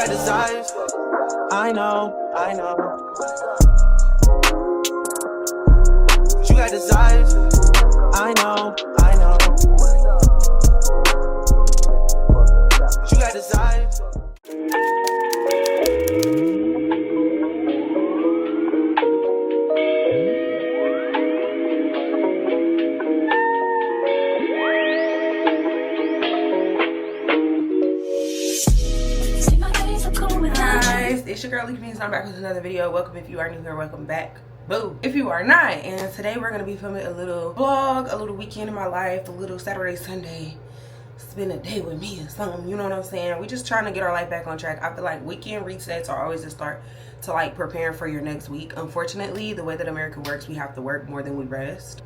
got desires. I know. You got desires. I know. You got desires. It's your girl likabeans. I'm back with another video. Welcome if you are new here, welcome back. Boo if you are not. And today we're gonna be filming a little vlog, a little weekend in my life, a little Saturday, Sunday, spend a day with me or something, you know what I'm saying? We just trying to get our life back on track. I feel like weekend resets are always a start to like preparing for your next week. Unfortunately, the way that America works, we have to work more than we rest.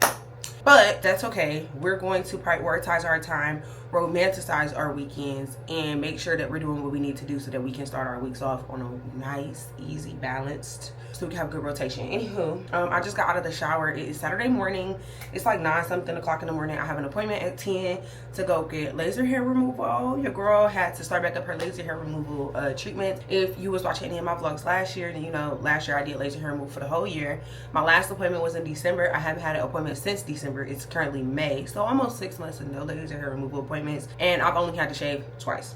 But that's okay. We're going to prioritize our time, romanticize our weekends, and make sure that we're doing what we need to do so that we can start our weeks off on a nice, easy, balanced, so we can have good rotation. Anywho, I just got out of the shower. It is Saturday morning. It's like 9-something o'clock in the morning. I have an appointment at 10 to go get laser hair removal. Your girl had to start back up her laser hair removal treatment. If you was watching any of my vlogs last year, then you know last year I did laser hair removal for the whole year. My last appointment was in December. I haven't had an appointment since December. It's currently May, so almost 6 months of no laser hair removal appointments, and I've only had to shave twice.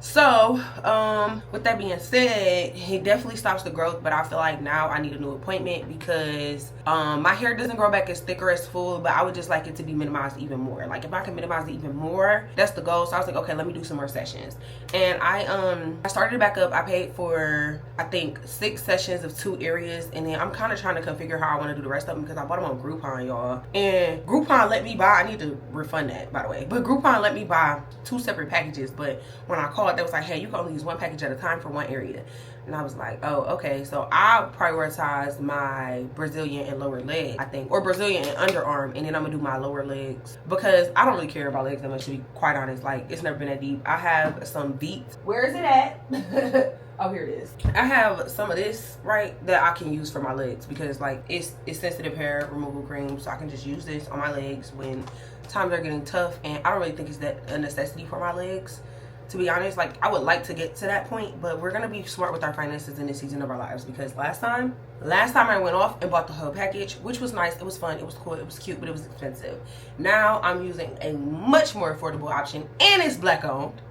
So with that being said, it definitely stops the growth, but I feel like now I need a new appointment because my hair doesn't grow back as thick or as full, but I would just like it to be minimized even more. Like if I can minimize it even more, that's the goal. So I was like, okay, let me do some more sessions. And I started it back up. I paid for I think 6 sessions of 2 areas, and then I'm kind of trying to configure how I want to do the rest of them because I bought them on Groupon, y'all, and Groupon let me buy, I need to refund that by the way, but Groupon let me buy 2 separate packages. But when I called, they was like, hey, you can only use 1 package at a time for 1 area. And I was like, oh, okay. So I prioritized my Brazilian and lower leg, I think, or Brazilian and underarm, and then I'm gonna do my lower legs because I don't really care about legs that much, to be quite honest. Like it's never been that deep. I have some beats. Where is it at? Oh, here it is. I have some of this right that I can use for my legs because like it's sensitive hair removal cream, so I can just use this on my legs when times are getting tough. And I don't really think it's that a necessity for my legs, to be honest. Like I would like to get to that point, but we're gonna be smart with our finances in this season of our lives because last time I went off and bought the whole package, which was nice, it was fun, it was cool, it was cute, but it was expensive. Now I'm using a much more affordable option, and it's black owned.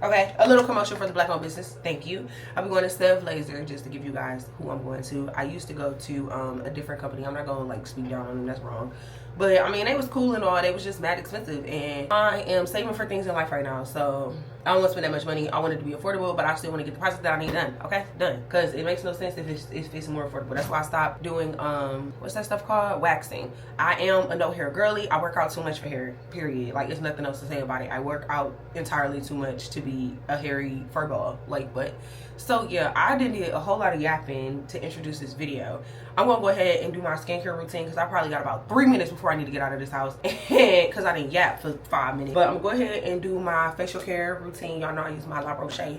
Okay, a little commotion for the black owned business. Thank you. I'll be going to x.lvka Laser just to give you guys who I'm going to. I used to go to a different company. I'm not going to like speak down on them, that's wrong. But I mean, it was cool and all. They was just mad expensive, and I am saving for things in life right now, so I don't want to spend that much money. I want it to be affordable, but I still want to get the process that I need done. Okay, done. Because it makes no sense if it's more affordable. That's why I stopped doing what's that stuff called? Waxing. I am a no hair girly. I work out too much for hair. Period. Like there's nothing else to say about it. I work out entirely too much to be a hairy fur ball. Like, but so yeah, I did a whole lot of yapping to introduce this video. I'm gonna go ahead and do my skincare routine because I probably got about 3 minutes before I need to get out of this house because I didn't yap for 5 minutes. But I'm gonna go ahead and do my facial care routine. Y'all know I use my La Roche. I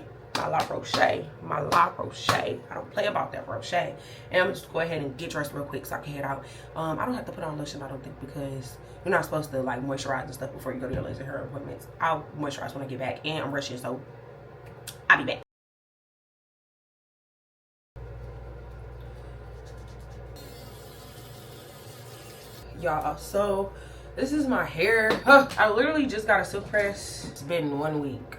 don't play about that Roche. And I'm gonna just go ahead and get dressed real quick so I can head out. I don't have to put on lotion, I don't think, because you're not supposed to like moisturize and stuff before you go to your laser hair appointments. I'll moisturize when I get back, and I'm rushing, so I'll be back. Y'all, so this is my hair. I literally just got a silk press. It's been 1 week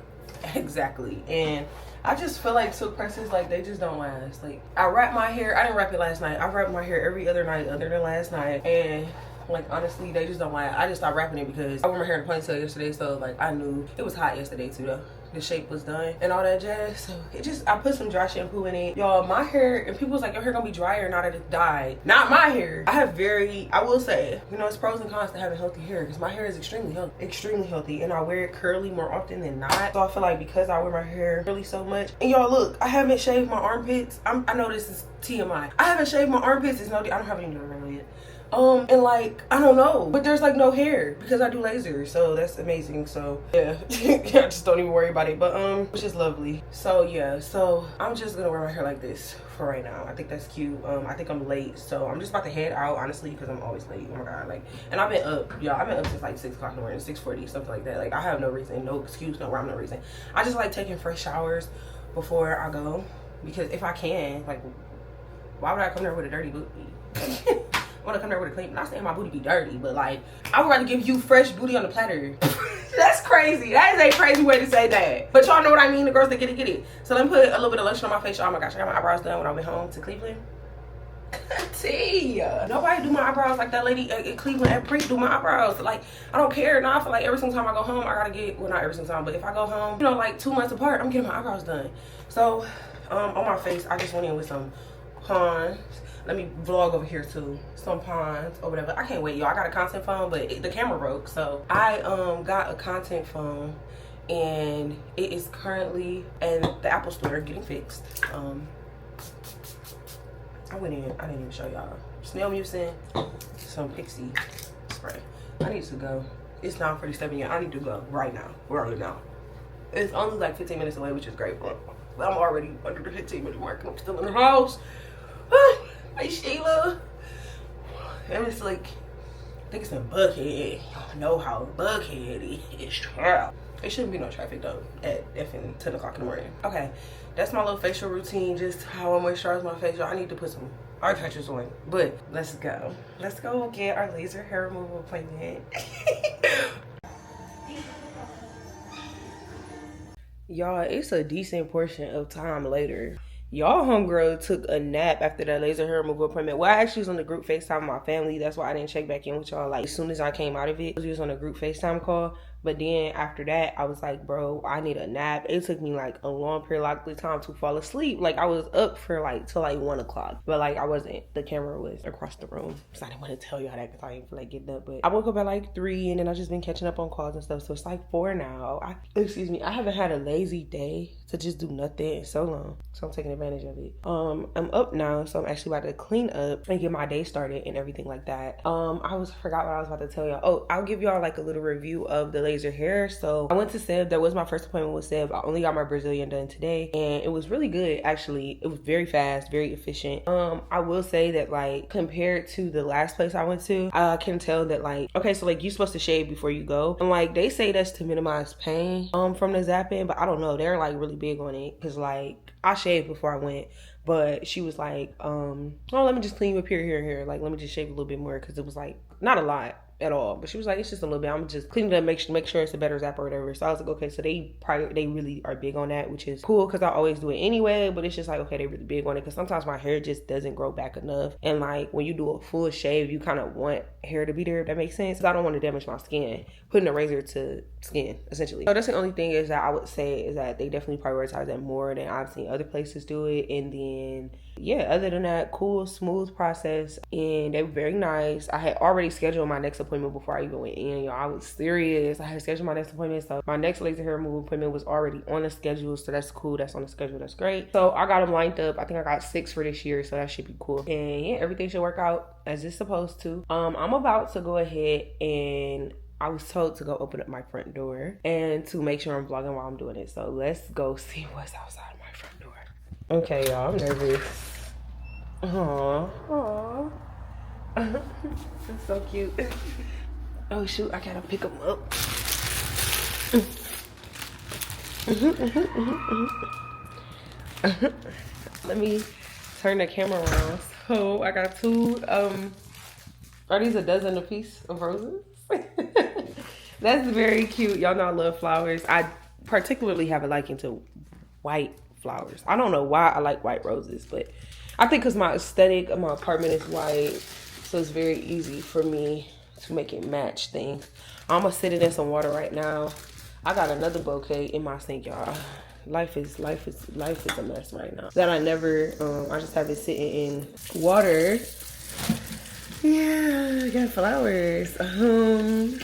exactly, and I just feel like silk presses, like they just don't last. Like I wrap my hair, I didn't wrap it last night, I wrap my hair every other night other than last night, and like honestly they just don't last. I just stopped wrapping it because I wore my hair in a ponytail yesterday, so like I knew it was hot yesterday too though. The shape was done and all that jazz, so it just, I put some dry shampoo in it. Y'all, my hair, and people was like, your hair gonna be drier now that it's dyed. Not my hair. I have I will say, you know, it's pros and cons to having healthy hair because my hair is extremely healthy, and I wear it curly more often than not. So I feel like because I wear my hair curly so much, and y'all look, I haven't shaved my armpits. I know this is TMI. I haven't shaved my armpits. It's no, I don't have any hair yet. And like, I don't know, but there's like no hair because I do laser, so that's amazing. So yeah, I just don't even worry about it, but it's just lovely. So yeah, so I'm just gonna wear my hair like this for right now. I think that's cute. I think I'm late, so I'm just about to head out, honestly, because I'm always late. Oh my god, like, and I've been up, y'all, I've been up since like 6 o'clock in the morning, 6:40, something like that. Like, I have no reason, no excuse, no rhyme, no reason. I just like taking fresh showers before I go, because if I can, like, why would I come there with a dirty booty? I want to come there with a clean. Not saying my booty be dirty, but like, I would rather give you fresh booty on the platter. That's crazy. That is a crazy way to say that. But y'all know what I mean. The girls that get it. So let me put a little bit of lotion on my face. Oh my gosh, I got my eyebrows done when I went home to Cleveland. Nobody do my eyebrows like that lady in Cleveland at Pre do my eyebrows. Like, I don't care. Now I feel like every single time I go home, I gotta get, well, not every single time, but if I go home, you know, like 2 months apart, I'm getting my eyebrows done. So on my face, I just went in with some Pond's. Let me vlog over here too. Some Pond's or whatever. I can't wait, y'all. I got a content phone, but the camera broke, so I got a content phone, and it is currently in the Apple Store getting fixed. I went in, I didn't even show y'all. Snail mucin, some pixie spray. I need to go. It's 9:47 yet. I need to go right now. Right now. It's only like 15 minutes away, which is great. But I'm already under the 15-minute mark and I'm still in the house. Hey, Sheila. And it's like, I think it's in Buckhead. Y'all know how Buckhead is. Child. It shouldn't be no traffic though at effing 10 o'clock in the morning. Okay, that's my little facial routine, just how I moisturize my face. I need to put some eye catchers on, but let's go. Let's go get our laser hair removal appointment. Y'all, it's a decent portion of time later. Y'all homegirl took a nap after that laser hair removal appointment. Well, I actually was on the group FaceTime with my family. That's why I didn't check back in with y'all like as soon as I came out of it. We was on a group FaceTime call. But then after that, I was like, bro, I need a nap. It took me like a long periodic time to fall asleep. Like I was up for like till like 1 o'clock. But like I wasn't. The camera was across the room. So I didn't want to tell y'all that because I didn't feel like getting up. But I woke up at like 3 and then I just been catching up on calls and stuff. So it's like 4 now. Excuse me. I haven't had a lazy day to just do nothing in so long. So I'm taking advantage of it. I'm up now. So I'm actually about to clean up and get my day started and everything like that. Forgot what I was about to tell y'all. Oh, I'll give y'all like a little review of the laser hair. So I went to Seb. That was my first appointment with Seb. I only got my Brazilian done today and it was really good actually. It was very fast, very efficient. I will say that like compared to the last place I went to, I can tell that like, okay, so like you're supposed to shave before you go. And like they say that's to minimize pain from the zapping, but I don't know. They're like really big on it because like I shaved before I went. But she was like, oh, let me just clean you up here. Like, let me just shave a little bit more because it was like not a lot at all. But she was like, it's just a little bit. I'm just cleaning it up, make sure it's a better zap or whatever. So I was like, okay, so they really are big on that, which is cool because I always do it anyway. But it's just like, okay, they really big on it because sometimes my hair just doesn't grow back enough. And like when you do a full shave, you kind of want hair to be there, if that makes sense. I don't want to damage my skin, putting a razor to skin, essentially. So that's the only thing is that I would say is that they definitely prioritize that more than I've seen other places do it. And then yeah, other than that, cool, smooth process, and they were very nice. I had already scheduled my next appointment before I even went in, y'all. I was serious. I had scheduled my next appointment, so my next laser hair removal appointment was already on the schedule, so that's cool. That's on the schedule. That's great. So I got them lined up. I think I got 6 for this year, so that should be cool. And yeah, everything should work out as it's supposed to. I'm about to go ahead and I was told to go open up my front door and to make sure I'm vlogging while I'm doing it. So let's go see what's outside of my front door. Okay, y'all, I'm nervous. Aww. That's so cute. Oh shoot, I gotta pick them up. Let me turn the camera around. So I got 2, are these a dozen a piece of roses? That's very cute. Y'all know I love flowers. I particularly have a liking to white flowers. I don't know why I like white roses, but I think because my aesthetic of my apartment is white, so it's very easy for me to make it match things. I'm gonna sit it in some water right now. I got another bouquet in my sink, y'all. Life is a mess right now. That I never, I just have it sitting in water. Yeah, I got flowers.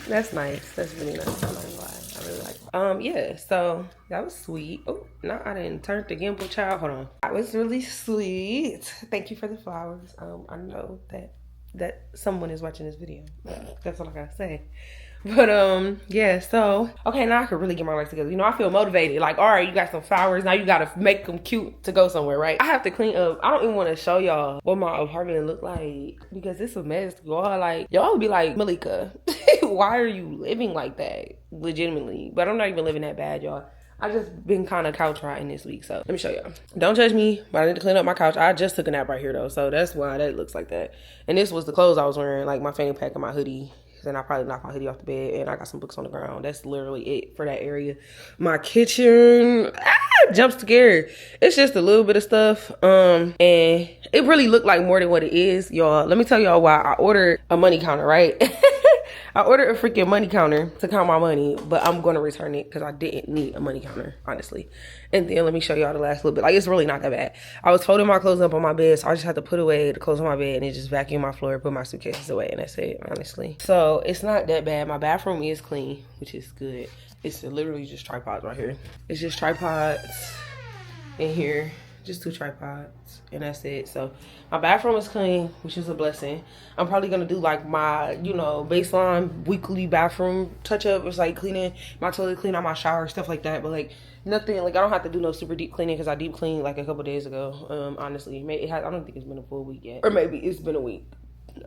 That's nice. That's really nice. I'm not gonna lie. I really like it. Yeah, so that was sweet. Oh, no, I didn't turn the gimbal, child. Hold on. That was really sweet. Thank you for the flowers. I know that someone is watching this video. That's all I gotta say. But yeah, so okay, now I can really get my life together. You know, I feel motivated. Like, all right, you got some flowers, now you gotta make them cute to go somewhere, right? I have to clean up. I don't even want to show y'all what my apartment look like because it's a mess. Y'all like, y'all would be like, Malika, why are you living like that? Legitimately. But I'm not even living that bad, y'all. I just been kind of couch riding this week, so let me show y'all. Don't judge me, but I need to clean up my couch. I just took a nap right here though, so that's why that looks like that. And this was the clothes I was wearing, like my fanny pack and my hoodie. Then I probably knocked my hoodie off the bed, and I got some books on the ground. That's literally it for that area. My kitchen, jump scared. It's just a little bit of stuff, and it really looked like more than what it is, y'all. Let me tell y'all why. I ordered a money counter, right? I ordered a freaking money counter to count my money, but I'm going to return it because I didn't need a money counter, honestly. And then let me show y'all the last little bit. Like, it's really not that bad. I was folding my clothes up on my bed, so I just had to put away the clothes on my bed and then just vacuum my floor, put my suitcases away, and that's it, honestly. So it's not that bad. My bathroom is clean, which is good. It's literally just tripods right here. It's just tripods in here. Just 2 tripods, and that's it. So my bathroom is clean, which is a blessing. I'm probably gonna do like my, you know, baseline weekly bathroom touch up. It's like cleaning my toilet, clean out my shower, stuff like that. But like nothing, like I don't have to do no super deep cleaning because I deep cleaned like a couple days ago. Honestly, I don't think it's been a full week yet, or maybe it's been a week.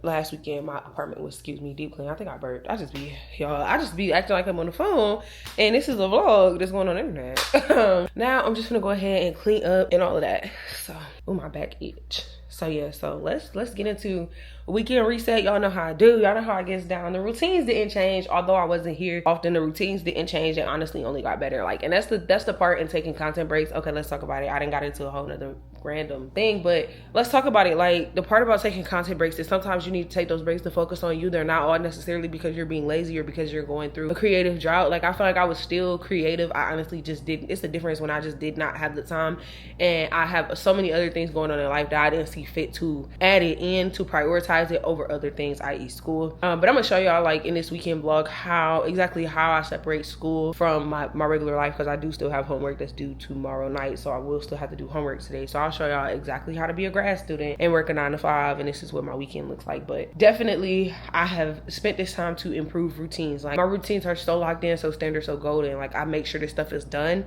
Last weekend my apartment was, deep clean. I think I burped. I just be acting like I'm on the phone, and this is a vlog that's going on the internet. Now I'm just gonna go ahead and clean up and all of that. So, oh, my back itch. So yeah, so let's get into weekend reset. Y'all know how I do. Y'all know how I gets down. The routines didn't change, although I wasn't here often. The routines didn't change, and honestly only got better. Like, and that's the part in taking content breaks. Okay, let's talk about it. I didn't got into a whole nother random thing, but let's talk about it. Like, the part about taking content breaks is sometimes you need to take those breaks to focus on you. They're not all necessarily because you're being lazy or because you're going through a creative drought. Like, I feel like I was still creative. I honestly just didn't. It's the difference when I just did not have the time, and I have so many other things going on in life that I didn't see fit to add it in, to prioritize it over other things, i.e. school. But I'm gonna show y'all, like, in this weekend vlog exactly how I separate school from my regular life, because I do still have homework that's due tomorrow night, so I will still have to do homework today. So I'll show y'all exactly how to be a grad student and work a 9 to 5, and this is what my weekend looks like. But definitely I have spent this time to improve routines. Like, my routines are so locked in, so standard, so golden. Like, I make sure this stuff is done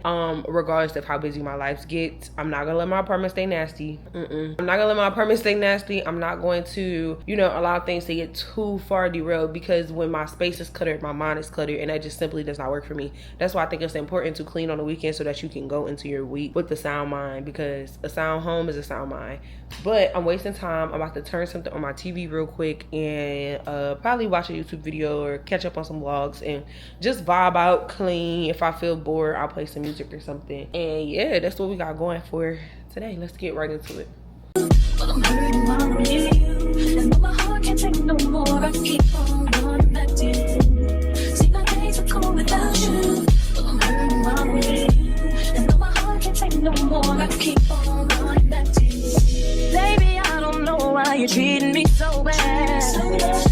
regardless of how busy my life gets. I'm not gonna let my apartment stay nasty. I'm not gonna let my apartment stay nasty. I'm not going to, you know, allow things to get too far derailed, because when my space is cluttered, my mind is cluttered, and that just simply does not work for me. That's why I think it's important to clean on the weekend, so that you can go into your week with a sound mind, because a sound home is a sound mind. But I'm wasting time. I'm about to turn something on my TV real quick and probably watch a YouTube video or catch up on some vlogs and just vibe out, clean. If I feel bored, I'll play some music or something. And yeah, that's what we got going for today. Let's get right into it. Well, I'm hurting while I'm near you, and though my heart can't take no more, I keep on running back to you. See, my days are cold without you. Well, I'm hurting while I'm near you, and though my heart can't take no more, I keep on running back to you. Baby, I don't know why you're treating me so bad.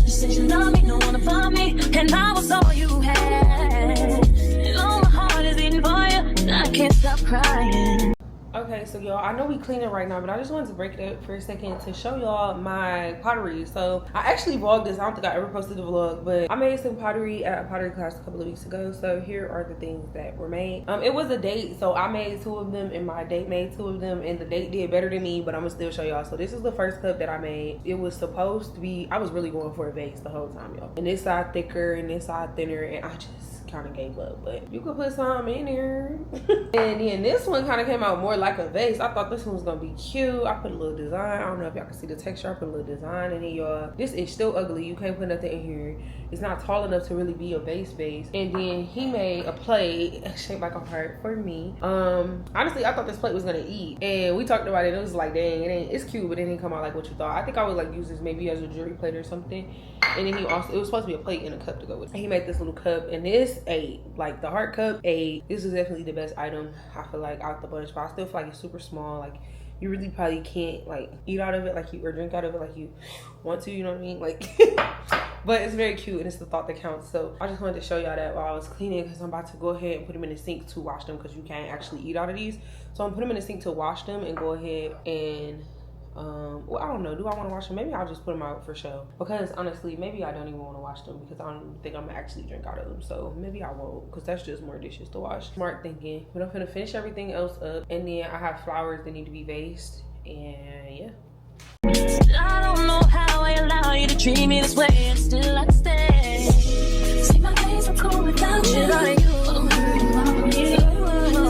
You said you love me, don't wanna find me, and I was all you had. And all my heart is beating for you, and I can't stop crying. Okay, so y'all, I know we cleaning right now, but I just wanted to break it up for a second to show y'all my pottery. So I actually vlogged this. I don't think I ever posted the vlog, but I made some pottery at a pottery class a couple of weeks ago. So here are the things that were made. It was a date, so I made 2 of them and my date made 2 of them, and the date did better than me, but I'm gonna still show y'all. So this is the first cup that I made. It was supposed to be, I was really going for a vase the whole time, y'all. And this side thicker and this side thinner, and I just kind of gave up, but you could put some in there. And then this one kind of came out more like a vase. I thought this one was gonna be cute. I put a little design. I don't know if y'all can see the texture. I put a little design in it, y'all. This is still ugly. You can't put nothing in here. It's not tall enough to really be a vase. And then he made a plate shaped like a heart for me. Honestly, I thought this plate was gonna eat, and we talked about it. It was like, dang, it's cute, but it didn't come out like what you thought. I think I would like use this maybe as a jewelry plate or something. And then it was supposed to be a plate and a cup to go with it. And he made this little cup, and this ate, like the heart cup ate. This is definitely the best item, I feel like, out the bunch, but I still feel like it's super small. Like, you really probably can't like eat out of it like you, or drink out of it like you want to, you know what I mean? Like, but it's very cute, and it's the thought that counts. So I just wanted to show y'all that while I was cleaning, because I'm about to go ahead and put them in the sink to wash them, because you can't actually eat out of these. So I'm putting them in the sink to wash them and go ahead and well, I don't know, do I want to wash them? Maybe I'll just put them out for show, because honestly maybe I don't even want to wash them, because I don't think I'm gonna actually drink out of them. So maybe I won't, because that's just more dishes to wash. Smart thinking. But I'm gonna finish everything else up, and then I have flowers that need to be vased, and yeah. I don't know how I allow you to treat me this way, and still I stay. See, my days are cold without you. I'm hurting while I'm near you.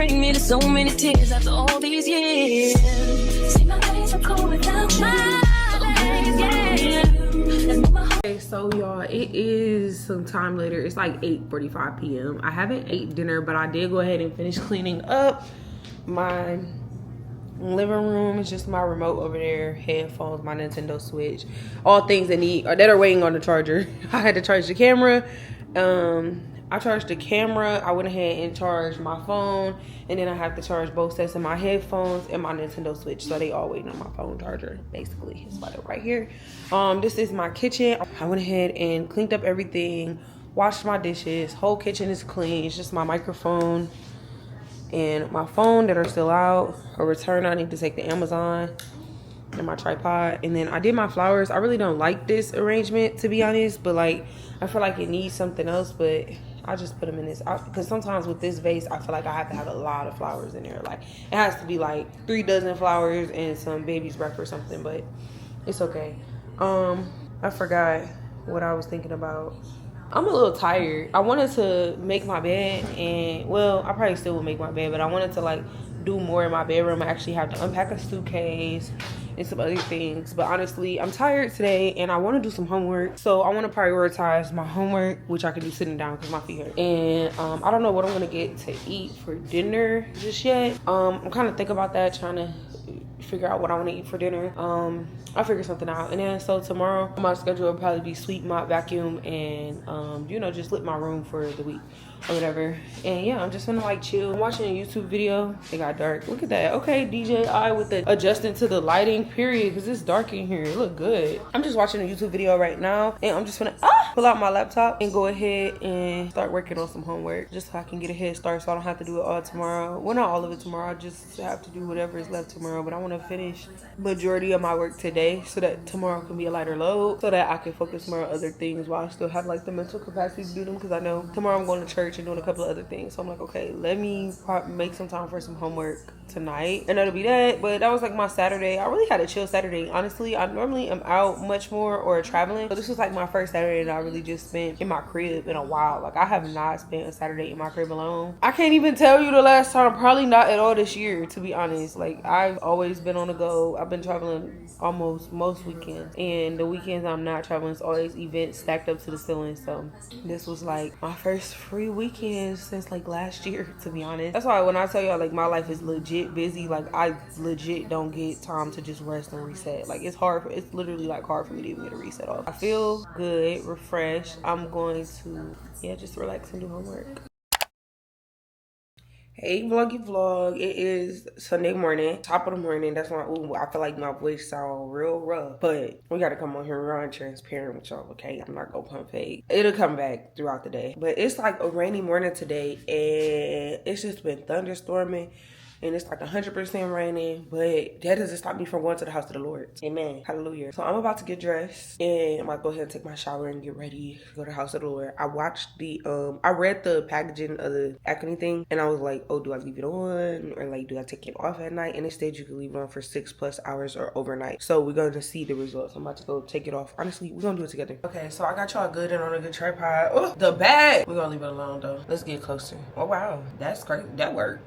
bring me to so many tears after all these years. See, my days are cold without you. Okay, so y'all, it is some time later. It's like 8:45 p.m. I haven't ate dinner, but I did go ahead and finish cleaning up my living room. It's just my remote over there, headphones, my Nintendo Switch, all things that are waiting on the charger. I had to charge the camera. I charged the camera. I went ahead and charged my phone, and then I have to charge both sets of my headphones and my Nintendo Switch, so they all waiting on my phone charger. Basically, it's about it right here. This is my kitchen. I went ahead and cleaned up everything, washed my dishes. Whole kitchen is clean. It's just my microphone and my phone that are still out. A return I need to take to Amazon, and my tripod. And then I did my flowers. I really don't like this arrangement, to be honest, but like I feel like it needs something else, but I just put them in this because sometimes with this vase I feel like I have to have a lot of flowers in there. Like it has to be like 3 dozen flowers and some baby's breath or something, but it's okay. I forgot what I was thinking about. I'm a little tired. I wanted to make my bed, and well, I probably still will make my bed, but I wanted to like do more in my bedroom. I actually have to unpack a suitcase and some other things, but honestly I'm tired today and I want to do some homework, so I want to prioritize my homework, which I can do sitting down because my feet hurt. And I don't know what I'm gonna get to eat for dinner just yet. I'm kind of thinking about that, trying to figure out what I want to eat for dinner. I'll figure something out. And then so tomorrow my schedule will probably be sweep, mop, vacuum, and you know, just lit my room for the week or whatever. And yeah, I'm just gonna like chill. I'm watching a YouTube video. It got dark. Look at that. Okay, DJI with the adjusting to the lighting period, because it's dark in here. It look good. I'm just watching a YouTube video right now, and I'm just gonna pull out my laptop and go ahead and start working on some homework, just so I can get a head start, so I don't have to do it all tomorrow. Well, not all of it tomorrow. I just have to do whatever is left tomorrow, but I want to finish majority of my work today so that tomorrow can be a lighter load, so that I can focus more on other things while I still have like the mental capacity to do them, because I know tomorrow I'm going to church and doing a couple of other things. So I'm like, okay, let me make some time for some homework tonight, and that'll be that. But that was like my Saturday. I really had a chill Saturday, honestly. I normally am out much more or traveling, but this was like my first Saturday that I really just spent in my crib in a while. Like I have not spent a Saturday in my crib alone. I can't even tell you the last time. Probably not at all this year, to be honest. Like I've always been on the go. I've been traveling almost most weekends, and the weekends I'm not traveling, it's always events stacked up to the ceiling. So this was like my first free weekend since like last year, to be honest. That's why when I tell y'all like my life is legit busy, like I legit don't get time to just rest and reset. Like it's hard, it's literally like hard for me to even get a reset off. I feel good, refreshed. I'm going to just relax and do homework. Hey vloggy vlog, it is Sunday morning, top of the morning. That's why I feel like my voice sound real rough, but we gotta come on here and transparent with y'all, okay? I'm not gonna pump fake. It'll come back throughout the day, but it's like a rainy morning today, and it's just been thunderstorming, and it's like 100% raining, but that doesn't stop me from going to the house of the Lord. Amen. Hallelujah. So I'm about to get dressed, and I'm gonna go ahead and take my shower and get ready to go to the house of the Lord. I watched I read the packaging of the acne thing, and I was like, oh, do I leave it on, or like do I take it off at night? And it said you can leave it on for 6+ hours or overnight. So we're going to see the results. I'm about to go take it off. Honestly, we're gonna do it together. Okay, so I got y'all good and on a good tripod. Oh, the bag. We're gonna leave it alone though. Let's get closer. Oh wow, that's great. That worked.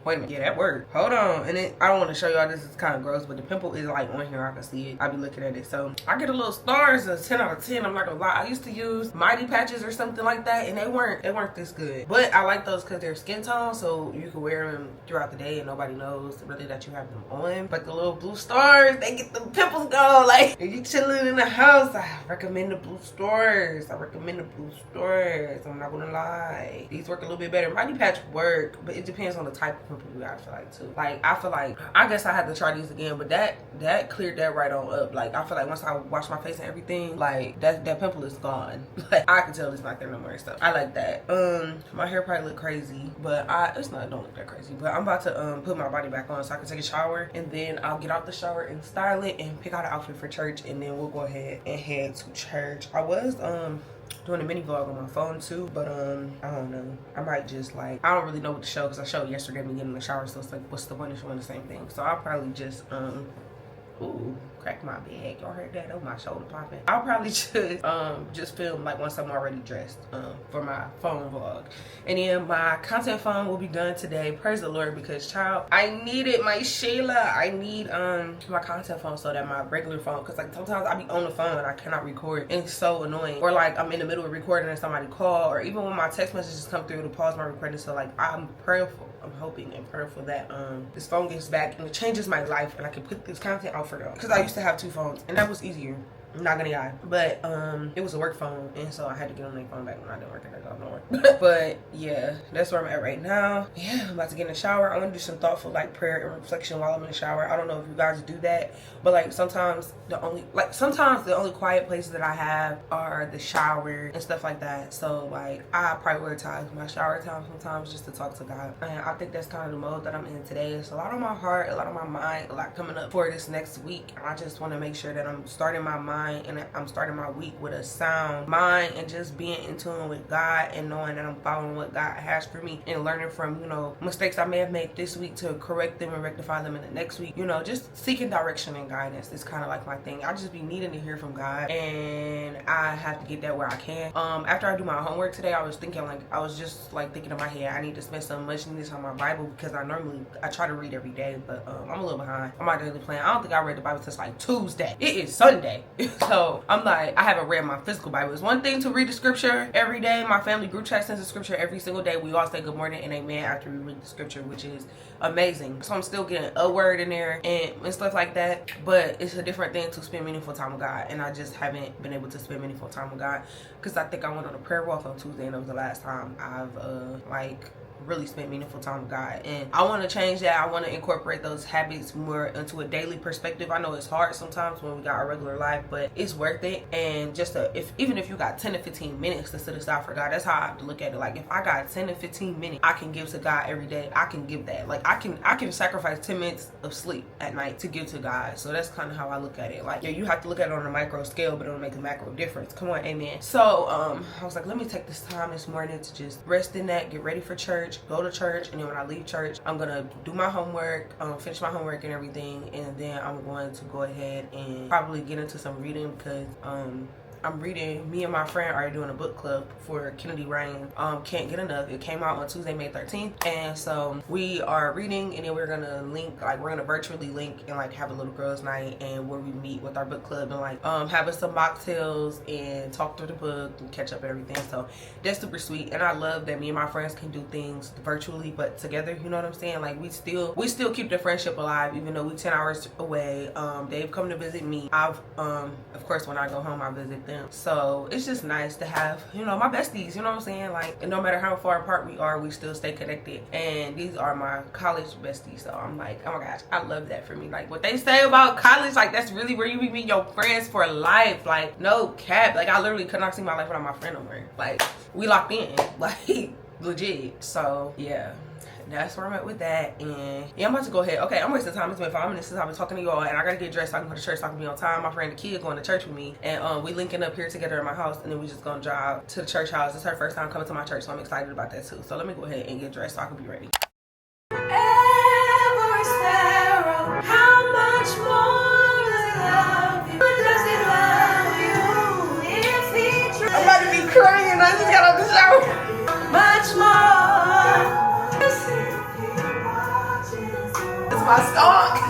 Wait a minute, yeah, that worked. Hold on. And then I don't want to show y'all, this is kind of gross, but the pimple is like on here. I can see it. I be looking at it. So I get a little stars, a 10 out of 10. I'm not gonna lie. I used to use Mighty Patches or something like that, and they weren't this good. But I like those because they're skin tone, so you can wear them throughout the day and nobody knows really that you have them on. But the little blue stars, they get the pimples gone. Like if you chilling in the house, I recommend the blue stars. I recommend the blue stars. I'm not gonna lie. These work a little bit better. Mighty Patch work, but it depends on the type of pimple you got, I feel like too. Like I feel like, I guess I had to try these again, but that cleared that right on up. Like I feel like once I wash my face and everything, like that pimple is gone. Like I can tell it's not there no more and stuff. I like that. My hair probably look crazy, but don't look that crazy. But I'm about to put my body back on so I can take a shower, and then I'll get out the shower and style it and pick out an outfit for church, and then we'll go ahead and head to church. I was doing a mini vlog on my phone too, but I don't know. I might just like, I don't really know what to show because I showed yesterday me getting in the shower, so it's like, what's the point of showing the same thing? So I'll probably just ooh, cracked my bag. Y'all heard that? Oh, my shoulder popping. I'll probably just film like once I'm already dressed for my phone vlog. And then my content phone will be done today. Praise the Lord, because child, I needed my Sheila. I need my content phone so that my regular phone, because like sometimes I be on the phone and I cannot record, and it's so annoying. Or like I'm in the middle of recording and somebody call, or even when my text messages come through to pause my recording. So like I'm prayerful. I'm hoping and prayerful that this phone gets back and it changes my life and I can put this content out for y'all. Because I used to have 2 phones and that was easier. I'm not gonna lie, but it was a work phone, and so I had to get on my phone back when I didn't work and I got nowhere. But yeah, that's where I'm at right now. Yeah, I'm about to get in the shower. I want to do some thoughtful like prayer and reflection while I'm in the shower. I don't know if you guys do that, but like sometimes the only quiet places that I have are the shower and stuff like that. So like I prioritize my shower time sometimes just to talk to God, and I think that's kind of the mode that I'm in today. It's a lot on my heart, a lot on my mind, a lot coming up for this next week. I just want to make sure that I'm starting my mind and I'm starting my week with a sound mind and just being in tune with God and knowing that I'm following what God has for me and learning from, you know, mistakes I may have made this week to correct them and rectify them in the next week. You know, just seeking direction and guidance is kind of like my thing. I just be needing to hear from God, and I have to get that where I can. After I do my homework today, I was thinking in my head, I need to spend some much needed on my Bible, because I try to read every day, but I'm a little behind on my daily plan. I don't think I read the Bible since like Tuesday. It is Sunday. So I'm like, I haven't read my physical Bible. It's one thing to read the scripture every day. My family group chat sends the scripture every single day. We all say good morning and amen after we read the scripture, which is amazing. So I'm still getting a word in there and stuff like that. But it's a different thing to spend meaningful time with God. And I just haven't been able to spend meaningful time with God, because I think I went on a prayer walk on Tuesday, and it was the last time I've really spent meaningful time with God. And I want to change that. I want to incorporate those habits more into a daily perspective. I know it's hard sometimes when we got our regular life, but it's worth it. And just even if you got 10 to 15 minutes to set aside for God, that's how I have to look at it. Like if I got 10 to 15 minutes I can give to God every day, I can give that. Like I can sacrifice 10 minutes of sleep at night to give to God. So that's kind of how I look at it. Like, yeah, you have to look at it on a micro scale, but it'll make a macro difference. Come on, amen. So I was like, let me take this time this morning to just rest in that, get ready for church, go to church, and then when I leave church, I'm gonna do my homework, finish my homework and everything, and then I'm going to go ahead and probably get into some reading, because I'm reading, me and my friend are doing a book club for Kennedy Rain, Can't Get Enough. It came out on Tuesday, May 13th. And so we are reading, and then we're gonna link, like we're gonna virtually link and like have a little girls night, and where we meet with our book club and like having some mocktails and talk through the book and catch up and everything. So that's super sweet. And I love that me and my friends can do things virtually but together, you know what I'm saying? Like we still keep the friendship alive even though we 10 hours away. They've come to visit me. I've of course when I go home I visit them. So it's just nice to have, you know, my besties, you know what I'm saying? Like, and no matter how far apart we are, we still stay connected. And these are my college besties. So I'm like, oh my gosh, I love that for me. Like what they say about college, like that's really where you meet your friends for life. Like no cap. Like I literally could not see my life without my friend over. Like we locked in, like legit. So yeah, that's where I'm at with that. And yeah, I'm about to go ahead. Okay, I'm wasting time. It's been 5 minutes since I've been talking to y'all, and I gotta get dressed so I can go to church so I can be on time. My friend the kid going to church with me, and we linking up here together at my house, and then we just gonna drive to the church house. It's her first time coming to my church, so I'm excited about that too. So let me go ahead and get dressed so I can be ready. Every sparrow, how much more does it love you? Does it love you? If he I'm about to be crying. I just got out the shower. Much more. It's my stock.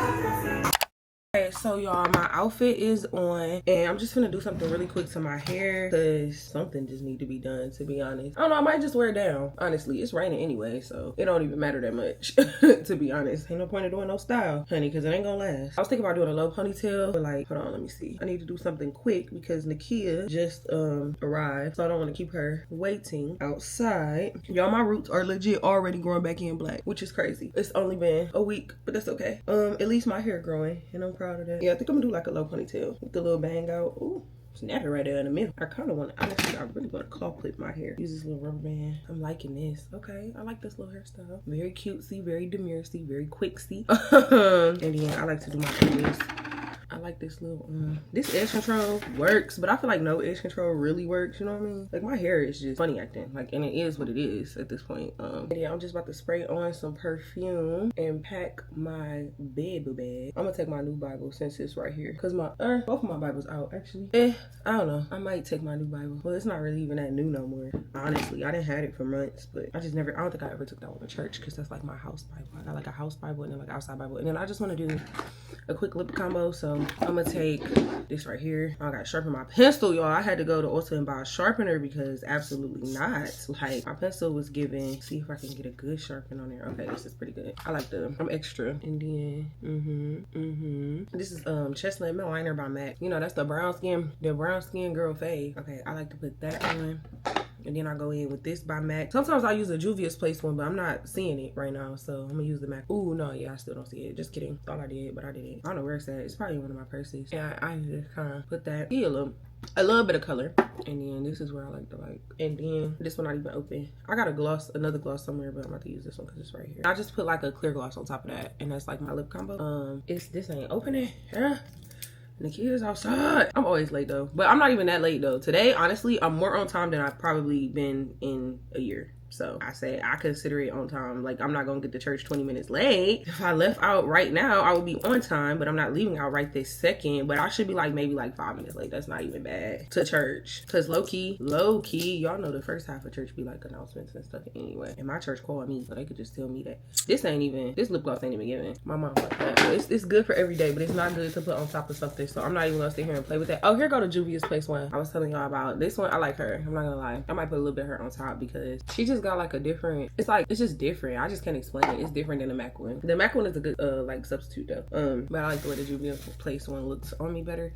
Okay, so y'all, my outfit is on, and I'm just gonna do something really quick to my hair because something just need to be done, to be honest. I don't know, I might just wear it down. Honestly, it's raining anyway, so it don't even matter that much. To be honest, ain't no point in doing no style, honey, because it ain't gonna last. I was thinking about doing a low ponytail, but like, hold on, let me see. I need to do something quick because Nakia just arrived, so I don't want to keep her waiting outside. Y'all, my roots are legit already growing back in black, which is crazy. It's only been a week, but that's okay. At least my hair growing, and I'm proud of that. Yeah, I think I'm gonna do like a low ponytail with the little bang out. Ooh, snap it right there in the middle. I kind of want to, honestly, I really want to claw clip my hair. Use this little rubber band. I'm liking this. Okay, I like this little hairstyle. Very cutesy, very demurely, very quicksy. And then I like to do my ears. I like this little, this edge control works, but I feel like no edge control really works, you know what I mean? Like my hair is just funny acting, like, and it is what it is at this point. Yeah, I'm just about to spray on some perfume and pack my baby bag. I'm gonna take my new Bible since it's right here, cause my, both of my Bibles out actually. I don't know, I might take my new Bible. Well, it's not really even that new no more, honestly. I didn't have it for months, but I just never, I don't think I ever took that one to church, cause that's like my house Bible. I got like a house Bible and then like outside Bible, and then I just want to do a quick lip combo, so I'm gonna take this right here. I gotta sharpen my pencil, y'all. I had to go to Ulta and buy a sharpener because absolutely not. Like my pencil was giving. See if I can get a good sharpen on there. Okay, this is pretty good. I like the, I'm extra. And then, this is chestnut milk liner by MAC. You know, that's the brown skin girl fave. Okay, I like to put that on. And then I go in with this by MAC. Sometimes I use a Juvia's Place one, but I'm not seeing it right now, so I'm gonna use the MAC. Ooh, no, yeah, I still don't see it. Just kidding. Thought I did, but I didn't. I don't know where it's at. It's probably in one of my purses. Yeah, I just kind of put that. See a little bit of color. And then this is where I like to like. And then this one not even open. I got a gloss, another gloss somewhere, but I'm about to use this one because it's right here. I just put like a clear gloss on top of that, and that's like my lip combo. This ain't opening. Yeah. And the kids outside. I'm always late though, but I'm not even that late though. Today, honestly, I'm more on time than I've probably been in a year. So I say I consider it on time. Like I'm not gonna get to church 20 minutes late. If I left out right now, I would be on time, but I'm not leaving out right this second. But I should be like maybe like 5 minutes late. That's not even bad to church. Cause low key, y'all know the first half of church be like announcements and stuff anyway. And my church called me, so they could just tell me that this lip gloss ain't even giving. My mom like that. But it's good for every day, but it's not good to put on top of something. So I'm not even gonna sit here and play with that. Oh, here go the Juvia's Place one. I was telling y'all about this one. I like her. I'm not gonna lie. I might put a little bit of her on top because she just got like a different, it's just different. I just can't explain it. It's different than the MAC one. The MAC one is a good like substitute though. But I like the way the Juvia's Place one looks on me better.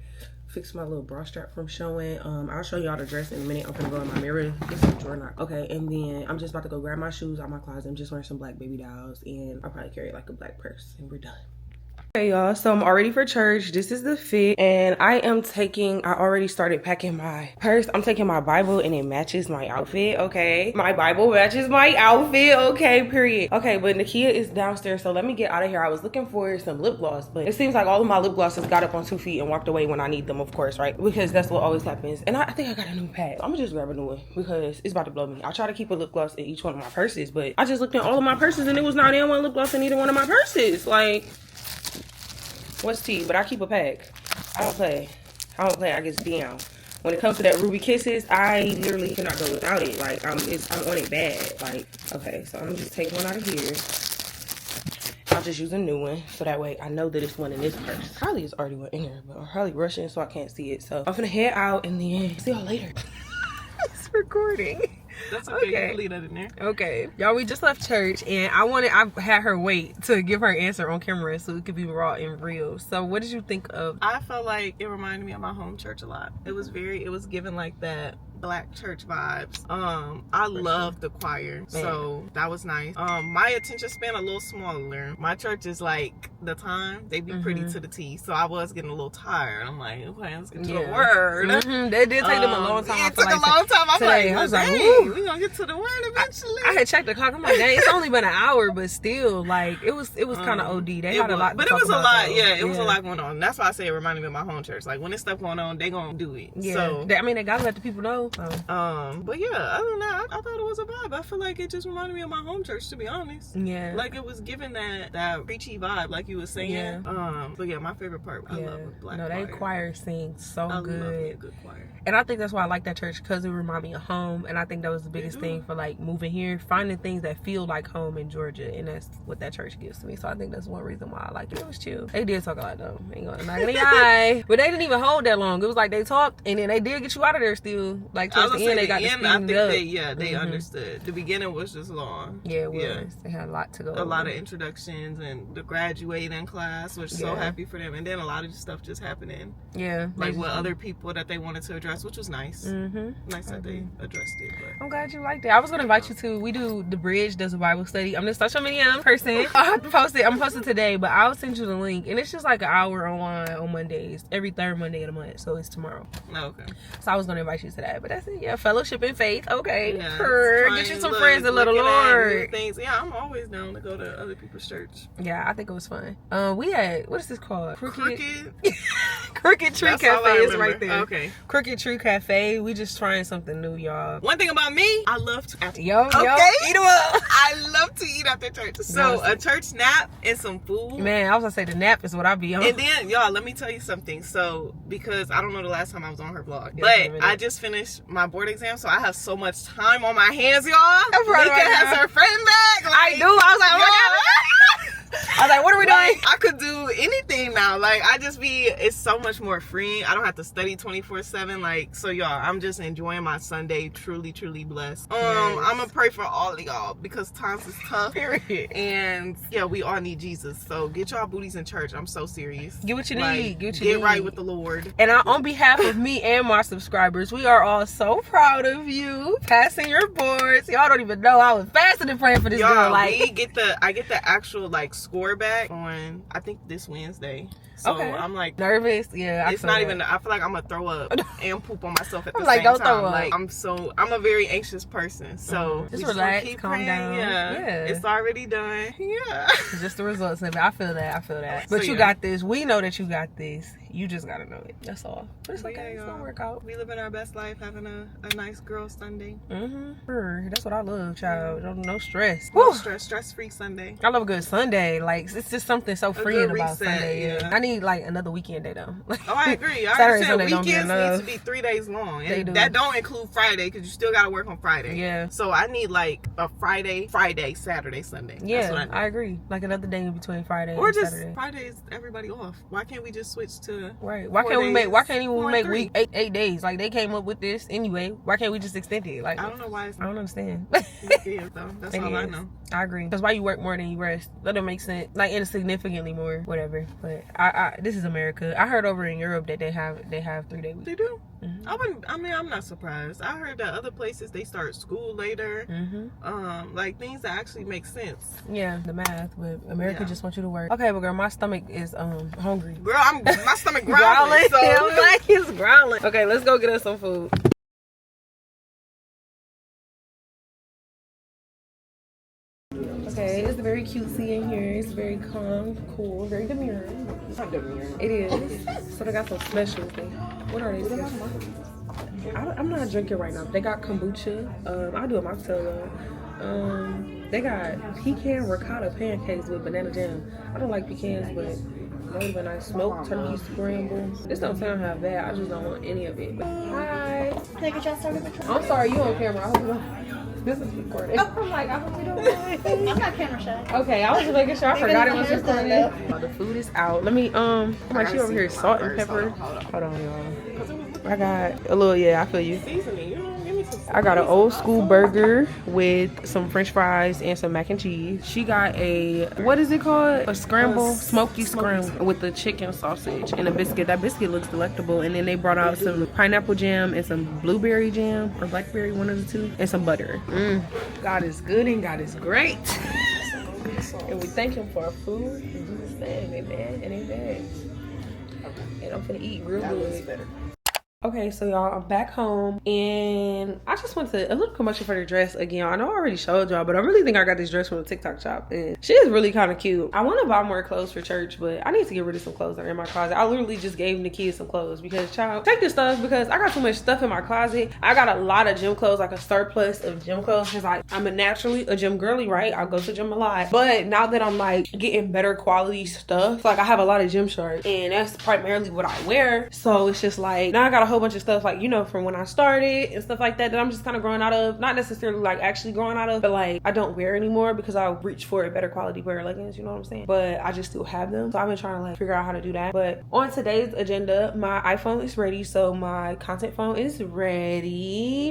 Fix my little bra strap from showing. I'll show y'all the dress in a minute. I'm gonna go in my mirror. It's a drawer knock. Okay, and then I'm just about to go grab my shoes out my closet. I'm just wearing some black baby dolls, and I'll probably carry like a black purse, and we're done. Okay, y'all, so I'm all ready for church. This is the fit, and I already started packing my purse. I'm taking my Bible, and it matches my outfit, okay? My Bible matches my outfit, okay, period. Okay, but Nakia is downstairs, so let me get out of here. I was looking for some lip gloss, but it seems like all of my lip glosses got up on 2 feet and walked away when I need them, of course, right? Because that's what always happens. And I think I got a new pack. I'm gonna just grab a new one because it's about to blow me. I try to keep a lip gloss in each one of my purses, but I just looked in all of my purses, and it was not in one lip gloss in either one of my purses. Like, what's tea? But I keep a pack. I don't play. I get down. When it comes to that Ruby Kisses, I literally cannot go without it. Like I'm on it bad. Like, okay, so I'm gonna just take one out of here. I'll just use a new one so that way I know that it's one in this purse. Harley is already one in there, but I'm Harley rushing so I can't see it. So I'm gonna head out and then see y'all later. It's recording. That's okay. You can leave that in there. Okay. Y'all, we just left church and I had her wait to give her answer on camera so it could be raw and real. So what did you think of? I felt like it reminded me of my home church a lot. It was given like that black church vibes. I love the choir, so that was nice. My attention span a little smaller. My church is like the time they be pretty to the T, so I was getting a little tired. I'm like, okay, let's get to the word. They did take them a long time. It took a long time. I was like, hey, we gonna get to the word eventually. I had checked the clock. I'm like, dang, it's only been an hour, but still, like, it was kind of OD. They had a lot, but it was a lot. Yeah, it was a lot going on. That's why I say it reminded me of my home church. Like when there's stuff going on, they gonna do it. Yeah, so they gotta let the people know. But yeah, other than that, I thought it was a vibe. I feel like it just reminded me of my home church, to be honest. Yeah, like it was giving that preachy vibe, like you were saying. Yeah. But yeah, my favorite part, I love a black choir. They choir sings so good. Love a good choir. And I think that's why I like that church, because it reminded me of home. And I think that was the biggest thing for like moving here, finding things that feel like home in Georgia, and that's what that church gives to me. So I think that's one reason why I like it. It was chill. They did talk a lot though, ain't gonna lie, but they didn't even hold that long. It was like they talked and then they did get you out of there still. Like towards the end, they got they understood. The beginning was just long. Yeah, it was. Yeah. They had a lot to go. A lot of introductions and the graduating class, which so happy for them. And then a lot of stuff just happening. Yeah, like with other people that they wanted to address, which was nice. Nice that they addressed it. But I'm glad you liked it. I was gonna invite you to. We do the Bridge does a Bible study. I'm the social media person. I have to post it. I'm posting today, but I'll send you the link. And it's just like an hour online on Mondays, every third Monday of the month. So it's tomorrow. Okay. So I was gonna invite you to that, but but that's it. Yeah, fellowship in faith. Okay. Yeah, Get you some friends in Little Lord. Things. Yeah, I'm always down to go to other people's church. Yeah, I think it was fun. We had, what is this called? Crooked Tree Cafe is right there. Okay. Crooked Tree Cafe. We just trying something new, y'all. One thing about me, I love to eat Yo, up. I love to eat after church. So a church nap and some food. Man, I was gonna say the nap is what I be on. And then, y'all, let me tell you something. So, because I don't know the last time I was on her vlog, but I just finished my board exam, so I have so much time on my hands, y'all. Nika has her friend back. Like, I do. I was like, oh my God. I was like, what are we doing? I could do anything now. Like, it's so much more freeing. I don't have to study 24/7. Like, so y'all, I'm just enjoying my Sunday. Truly, truly blessed. I'm gonna pray for all of y'all because times is tough. Period. And yeah, we all need Jesus. So get y'all booties in church. I'm so serious. Get what you Like, need. Get right with the Lord. And on behalf of me and my subscribers, we are all so proud of you passing your boards. Y'all don't even know I was fasting and praying for this girl. Like, I get the actual like score back on, I think, this Wednesday. So I'm like nervous. Yeah, it's not even. I feel like I'm gonna throw up and poop on myself at the like, same don't time. throw up. Like I'm a very anxious person. So just relax, calm down. Yeah, it's already done. Yeah, just the results of it. I feel that. But so, you got this. We know that you got this. You just gotta know it. That's all. But it's okay. It's gonna work out. We living our best life, having a nice girl Sunday. That's what I love, child. No stress. No stress-free Sunday. I love a good Sunday. Like, it's just something so freeing about Sunday. Yeah. I need like another weekend day though. Oh, I agree. I Saturday, understand. Sunday Weekends need to be 3 days long. And that don't include Friday because you still got to work on Friday. Yeah. So I need like a Friday, Saturday, Sunday. Yeah, that's what I agree. Like another day in between Friday or and just Saturday. Friday is everybody off. Why can't we just switch to right? Why can't we make week 8 days? Like they came up with this anyway. Why can't we just extend it? Like I don't know why. I don't understand. It is, though. That's all I know. I agree. Because why you work more than you rest? That don't make sense. Like, and significantly more, whatever. But I this is America. I heard over in Europe that they have 3-day weeks. They do. I'm not surprised. I heard that other places they start school later. Like things that actually make sense. Yeah, the math. But America just wants you to work. Okay, but girl, my stomach is hungry. Girl, my stomach growling. So I'm like, it's growling. Okay, let's go get us some food. Okay, it's very cutesy in here. It's very calm, cool, very demure. Not demure. It is. So they got some specials. What are they? I'm not drinking right now. They got kombucha. I do a mocktail though. They got pecan ricotta pancakes with banana jam. I don't like pecans, but that would have been nice. Smoked turkey scramble. This don't sound half bad. I just don't want any of it. But, hi. Can I get y'all started with your... I'm sorry, you on camera. I hope you don't. This is recording. I'm like, I hope you don't mind. I'm not camera shy. Okay, I was just making sure. I forgot it was recording. Oh, the food is out. Let me, like she over here, salt and pepper. Hold on, y'all. I got a little, I feel you. I got an old school burger with some french fries and some mac and cheese. She got a, what is it called? A scramble, smoky scramble with the chicken sausage and a biscuit. That biscuit looks delectable. And then they brought out some pineapple jam and some blueberry jam or blackberry, one of the two, and some butter. God is good and God is great. And we thank him for our food. In Jesus' name, amen and amen. And I'm gonna eat real good. Okay, so y'all, I'm back home and I just went to a little commercial for the dress again. I know I already showed y'all, but I really think I got this dress from a TikTok shop and she is really kind of cute. I want to buy more clothes for church, but I need to get rid of some clothes that are in my closet. I literally just gave the kids some clothes because, child, take this stuff because I got too much stuff in my closet. I got a lot of gym clothes, like a surplus of gym clothes because I'm naturally a gym girly, right? I go to gym a lot, but now that I'm like getting better quality stuff, like I have a lot of gym shirts and that's primarily what I wear. So it's just like, now I got a whole bunch of stuff, like, you know, from when I started and stuff like that I'm just kind of growing out of, not necessarily like actually growing out of, but like I don't wear anymore because I reach for a better quality pair of leggings, you know what I'm saying? But I just still have them, so I've been trying to like figure out how to do that. But on today's agenda, my iPhone is ready, so my content phone is ready,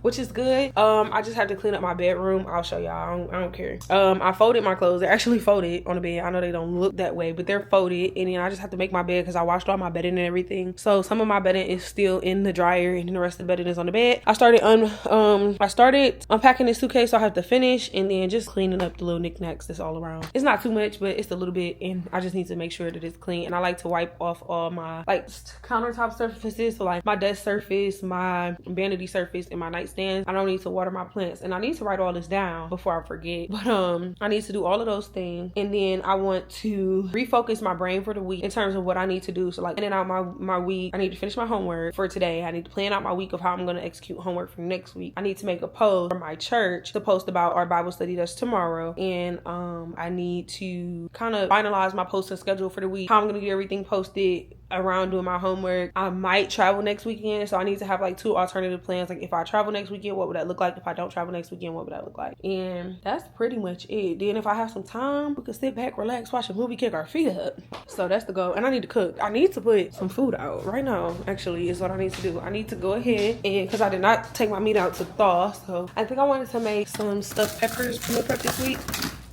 which is good. I just have to clean up my bedroom. I'll show y'all. I don't care. I folded my clothes. They're actually folded on the bed. I know they don't look that way, but they're folded, and then I just have to make my bed because I washed all my bedding and everything. So some of my bedding bedding is still in the dryer and then the rest of the bedding is on the bed. I started unpacking this suitcase, so I have to finish, and then just cleaning up the little knickknacks that's all around. It's not too much, but it's a little bit, and I just need to make sure that it's clean. And I like to wipe off all my like countertop surfaces, so like my desk surface, my vanity surface, and my nightstand. I don't need to water my plants, and I need to write all this down before I forget. But I need to do all of those things, and then I want to refocus my brain for the week in terms of what I need to do. So like planning out my week, I need to finish my homework for today. I need to plan out my week of how I'm going to execute homework for next week. I need to make a post for my church to post about our Bible study that's tomorrow, and I need to kind of finalize my posting schedule for the week, how I'm going to get everything posted around doing my homework. I might travel next weekend, so I need to have like 2 alternative plans. Like if I travel next weekend, what would that look like? If I don't travel next weekend, what would that look like? And that's pretty much it. Then if I have some time, we could sit back, relax, watch a movie, kick our feet up. So that's the goal. And I need to cook. I need to put some food out right now, actually, is what I need to do. I need to go ahead, and because I did not take my meat out to thaw, so I think I wanted to make some stuffed peppers meal prep this week.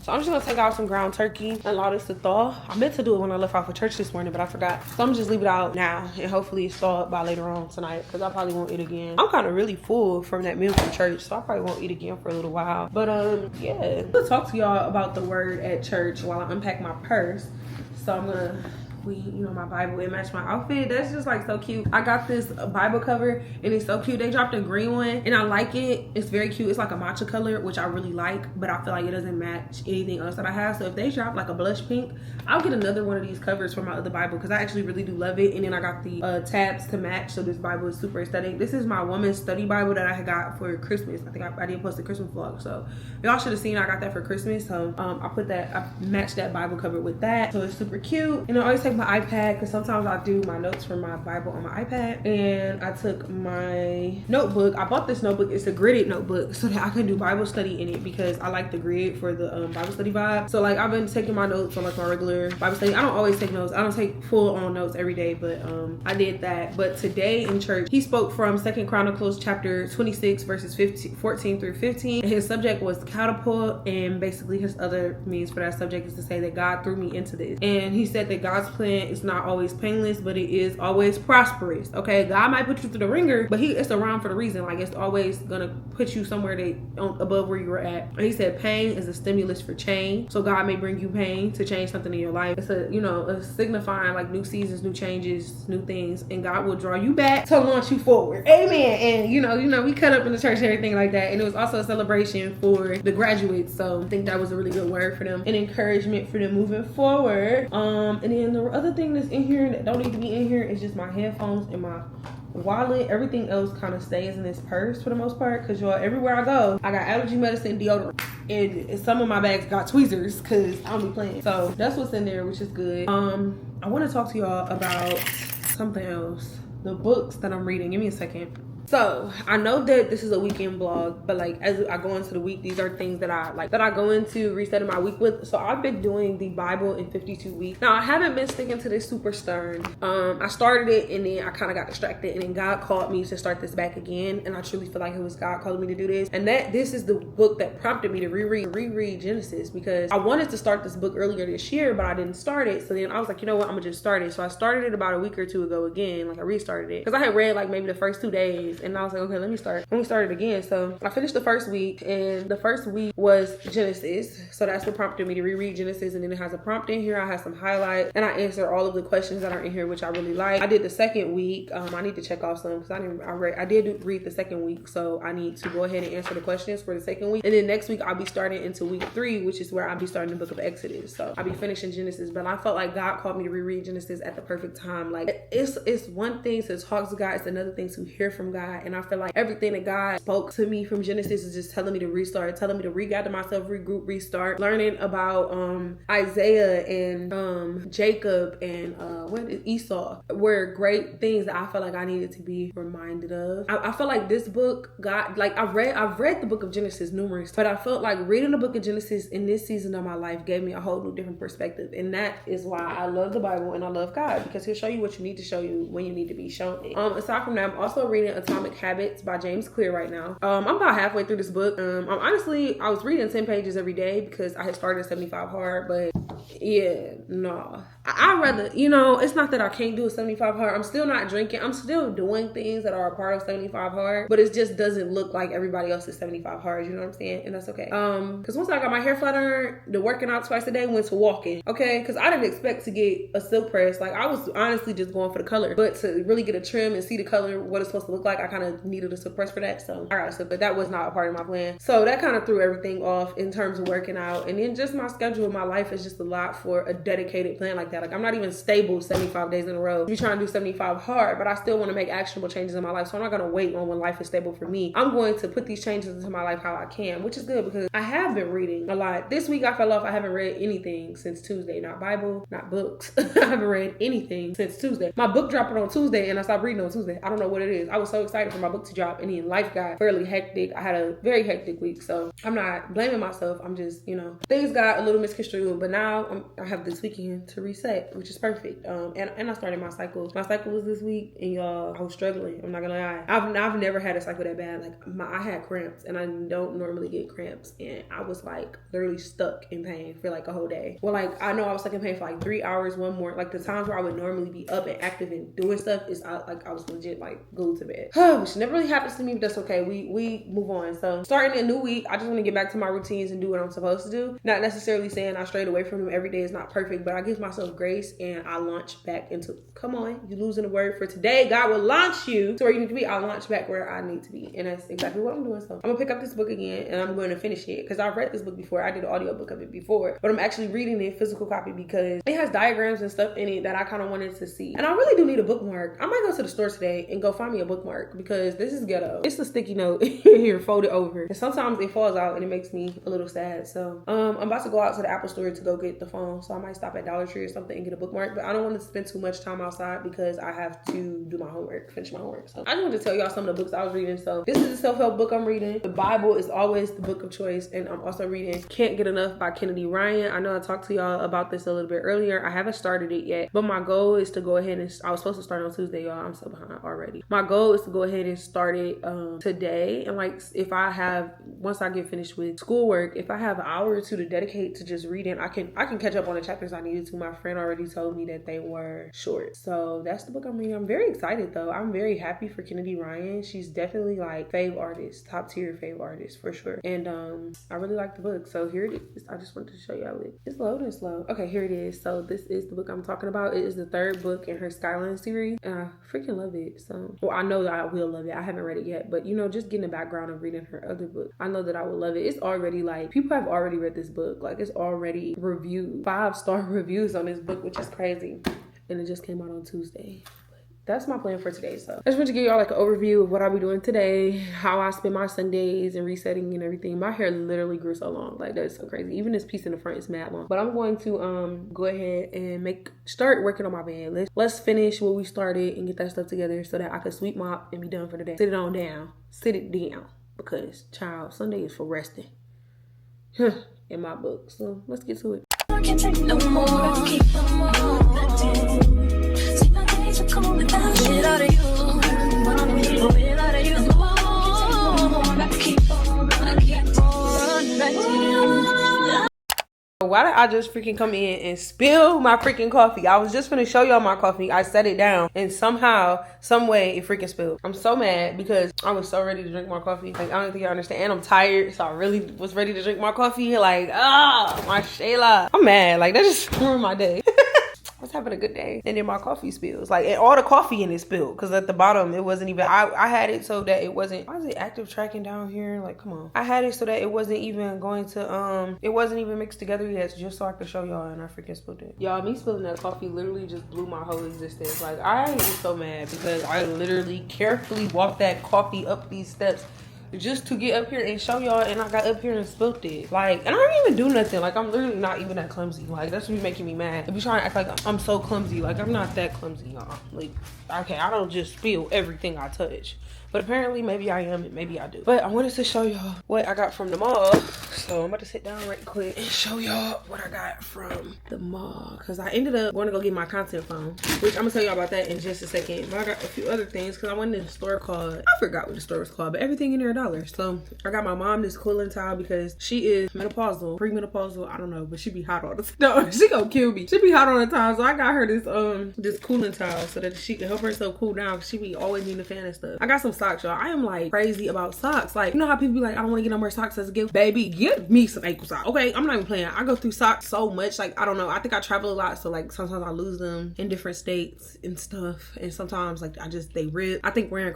So I'm just gonna take out some ground turkey and allow this to thaw. I meant to do it when I left out for church this morning, but I forgot. So I'm gonna just leave it out now, and hopefully it's thawed by later on tonight, because I probably won't eat again. I'm kind of really full from that meal from church, so I probably won't eat again for a little while. But yeah, I'll talk to y'all about the word at church while I unpack my purse. So I'm gonna my Bible, it matched my outfit. That's just like so cute. I got this Bible cover, and it's so cute. They dropped a green one, and I like it. It's very cute. It's like a matcha color, which I really like, but I feel like it doesn't match anything else that I have. So if they drop like a blush pink, I'll get another one of these covers for my other Bible, because I actually really do love it. And then I got the tabs to match, so this Bible is super aesthetic. This is my woman's study Bible that I had got for Christmas. I think I did post a Christmas vlog, so y'all should have seen I got that for Christmas. So I matched that Bible cover with that, so it's super cute. And I always take my iPad, because sometimes I do my notes from my Bible on my iPad. And I took my notebook. I bought this notebook. It's a gridded notebook, so that I can do Bible study in it, because I like the grid for the Bible study vibe. So like I've been taking my notes on like my regular Bible study. I don't always take notes. I don't take full on notes every day, but I did that. But today in church, he spoke from 2 Chronicles chapter 26 verses 14 through 15. And his subject was catapult, and basically his other means for that subject is to say that God threw me into this. And he said that God's plan is not always painless, but it is always prosperous. Okay, God might put you through the ringer, but it's around for the reason. Like it's always gonna put you somewhere above where you were at. And he said pain is a stimulus for change. So God may bring you pain to change something in your life. It's a signifying like new seasons, new changes, new things, and God will draw you back to launch you forward. Amen. And we cut up in the church and everything like that. And it was also a celebration for the graduates, so I think that was a really good word for them and encouragement for them moving forward. And then the other thing that's in here that don't need to be in here is just my headphones and my wallet. Everything else kind of stays in this purse for the most part, because y'all, everywhere I go, I got allergy medicine, deodorant, and some of my bags got tweezers, because I don't be playing. So that's what's in there, which is good. I want to talk to y'all about something else, the books that I'm reading. Give me a second. So I know that this is a weekend vlog, but like as I go into the week, these are things that I go into resetting my week with. So I've been doing the Bible in 52 weeks. Now I haven't been sticking to this super stern. I started it, and then I kind of got distracted, and then God called me to start this back again. And I truly feel like it was God calling me to do this. And this is the book that prompted me to reread Genesis, because I wanted to start this book earlier this year, but I didn't start it. So then I was like, you know what, I'm gonna just start it. So I started it about a week or two ago again. Like I restarted it, because I had read like maybe the first 2 days. And I was like, okay, let me start it again. So I finished the first week, and the first week was Genesis. So that's what prompted me to reread Genesis. And then it has a prompt in here. I have some highlights, and I answer all of the questions that are in here, which I really like. I did the second week. I need to check off some, because I did read the second week. So I need to go ahead and answer the questions for the second week. And then next week I'll be starting into week 3, which is where I'll be starting the book of Exodus. So I'll be finishing Genesis. But I felt like God called me to reread Genesis at the perfect time. Like it's one thing to talk to God, it's another thing to hear from God. And I feel like everything that God spoke to me from Genesis is just telling me to restart, telling me to regather myself, regroup, restart, learning about Isaiah and Jacob and Esau were great things that I felt like I needed to be reminded of. I feel like this book, God, like I've read the book of Genesis numerous, but I felt like reading the book of Genesis in this season of my life gave me a whole new different perspective. And that is why I love the Bible and I love God, because he'll show you what you need to show you when you need to be shown it. Aside from that, I'm also reading Atomic Habits by James Clear right now. I'm about halfway through this book. I was reading 10 pages every day because I had started 75 hard, but yeah, no. I'd rather, you know, it's not that I can't do a 75 hard. I'm still not drinking. I'm still doing things that are a part of 75 hard, but it just doesn't look like everybody else's 75 hard. You know what I'm saying? And that's okay. Because once I got my hair flat ironed, the working out twice a day went to walking. Okay, because I didn't expect to get a silk press. Like, I was honestly just going for the color, but to really get a trim and see the color, what it's supposed to look like, I kind of needed a silk press for that. So I got a silk, but that was not a part of my plan. So that kind of threw everything off in terms of working out. And then just my schedule, my life is just a lot for a dedicated plan like that. Like, I'm not even stable 75 days in a row. We're trying to do 75 hard, but I still want to make actionable changes in my life. So I'm not going to wait on when life is stable for me. I'm going to put these changes into my life how I can, which is good because I have been reading a lot. This week I fell off. I haven't read anything since Tuesday. Not Bible, not books. I haven't read anything since Tuesday. My book dropped on Tuesday and I stopped reading on Tuesday. I don't know what it is. I was so excited for my book to drop and then life got fairly hectic. I had a very hectic week. So I'm not blaming myself. I'm just, you know, things got a little misconstrued, but now I have this weekend to reset, which is perfect. And I started my cycle. My cycle was this week and y'all, I was struggling. I'm not gonna lie. I've never had a cycle that bad. Like I had cramps and I don't normally get cramps and I was like literally stuck in pain for like a whole day. Well, like I know I was stuck in pain for like 3 hours one more. Like the times where I would normally be up and active and doing stuff is I was legit like glued to bed. Which never really happens to me, but that's okay. We move on. So starting a new week, I just want to get back to my routines and do what I'm supposed to do. Not necessarily saying I strayed away from them. Every day is not perfect, but I give myself grace and I launch back into, come on, you losing the word for today. God will launch you to where you need to be. I launch back where I need to be. And that's exactly what I'm doing. So I'm gonna pick up this book again and I'm going to finish it because I've read this book before. I did an audio book of it before, but I'm actually reading the physical copy because it has diagrams and stuff in it that I kind of wanted to see. And I really do need a bookmark. I might go to the store today and go find me a bookmark because this is ghetto. It's a sticky note here folded over. And sometimes it falls out and it makes me a little sad. So I'm about to go out to the Apple store to go get the phone. So I might stop at Dollar Tree or something and get a bookmark, but I don't want to spend too much time outside because I have to do my homework, finish my homework. So I just wanted to tell y'all some of the books I was reading. So this is a self-help book I'm reading. The Bible is always the book of choice. And I'm also reading Can't Get Enough by Kennedy Ryan. I know I talked to y'all about this a little bit earlier. I haven't started it yet, but my goal is to go ahead and I was supposed to start on Tuesday, y'all. I'm so behind already. My goal is to go ahead and start it today. And like if I have, once I get finished with schoolwork, if I have an hour or two to dedicate to just reading, I can catch up on the chapters I needed to. My friend already told me that they were short. So that's the book I'm reading. I'm very excited though. I'm very happy for Kennedy Ryan. She's definitely like fave artist, top tier fave artist for sure. And I really like the book. So here it is. I just wanted to show y'all it. It's loading slow. Okay, here it is. So this is the book I'm talking about. It is the third book in her Skyline series. And I freaking love it. So, well, I know that I will love it. I haven't read it yet, but you know, just getting the background of reading her other book, I know that I will love it. It's already like, people have already read this book. Like it's already reviewed, 5-star reviews on this book, which is crazy. And it just came out on Tuesday. That's my plan for today. So I just want to give y'all like an overview of what I'll be doing today, how I spend my Sundays and resetting and everything. My hair literally grew so long. Like that's so crazy. Even this piece in the front is mad long. But I'm going to go ahead and start working on my bed. Let's finish what we started and get that stuff together so that I can sweep mop and be done for the day. Sit it down. Because child, Sunday is for resting. In my book. So let's get to it. I can't take no more. I keep on see my days are cold without you. Without you. Without you. I keep on back to you. Why did I just freaking come in and spill my freaking coffee? I was just gonna show y'all my coffee. I set it down and somehow, some way it freaking spilled. I'm so mad because I was so ready to drink more coffee. Like I don't think you understand. And I'm tired, so I really was ready to drink more coffee. Like, my Shayla. I'm mad. Like that just ruined my day. I was having a good day and then my coffee spills, like, and all the coffee in it spilled because at the bottom it wasn't even, I had it so that it wasn't, why is it active tracking down here? Like, come on. I had it so that it wasn't even going to it wasn't even mixed together yet, just so I could show y'all, and I freaking spilled it. Y'all, me spilling that coffee literally just blew my whole existence. Like I was so mad because I literally carefully walked that coffee up these steps just to get up here and show y'all, and I got up here and spilled it. Like, and I don't even do nothing. Like, I'm literally not even that clumsy. Like, that's what's making me mad. If you trying to act like I'm so clumsy, like, I'm not that clumsy, y'all. Like, okay, I don't just spill everything I touch. But apparently maybe I am and maybe I do. But I wanted to show y'all what I got from the mall. So I'm about to sit down right quick and show y'all what I got from the mall. Cause I ended up going to go get my content phone, which I'm gonna tell y'all about that in just a second. But I got a few other things because I went in a store called, I forgot what the store was called, but everything in there $1. So I got my mom this cooling towel because she is menopausal, premenopausal, I don't know, but she be hot all the time. No, she gonna kill me. She be hot all the time. So I got her this cooling towel so that she can help herself cool down because she be always needing a fan and stuff. I got some socks, y'all. I am like crazy about socks. Like, you know how people be like, I don't want to get no more socks as a gift. Baby, give me some ankle socks. Okay, I'm not even playing. I go through socks so much. Like, I don't know. I think I travel a lot. So like sometimes I lose them in different states and stuff. And sometimes like they rip. I think wearing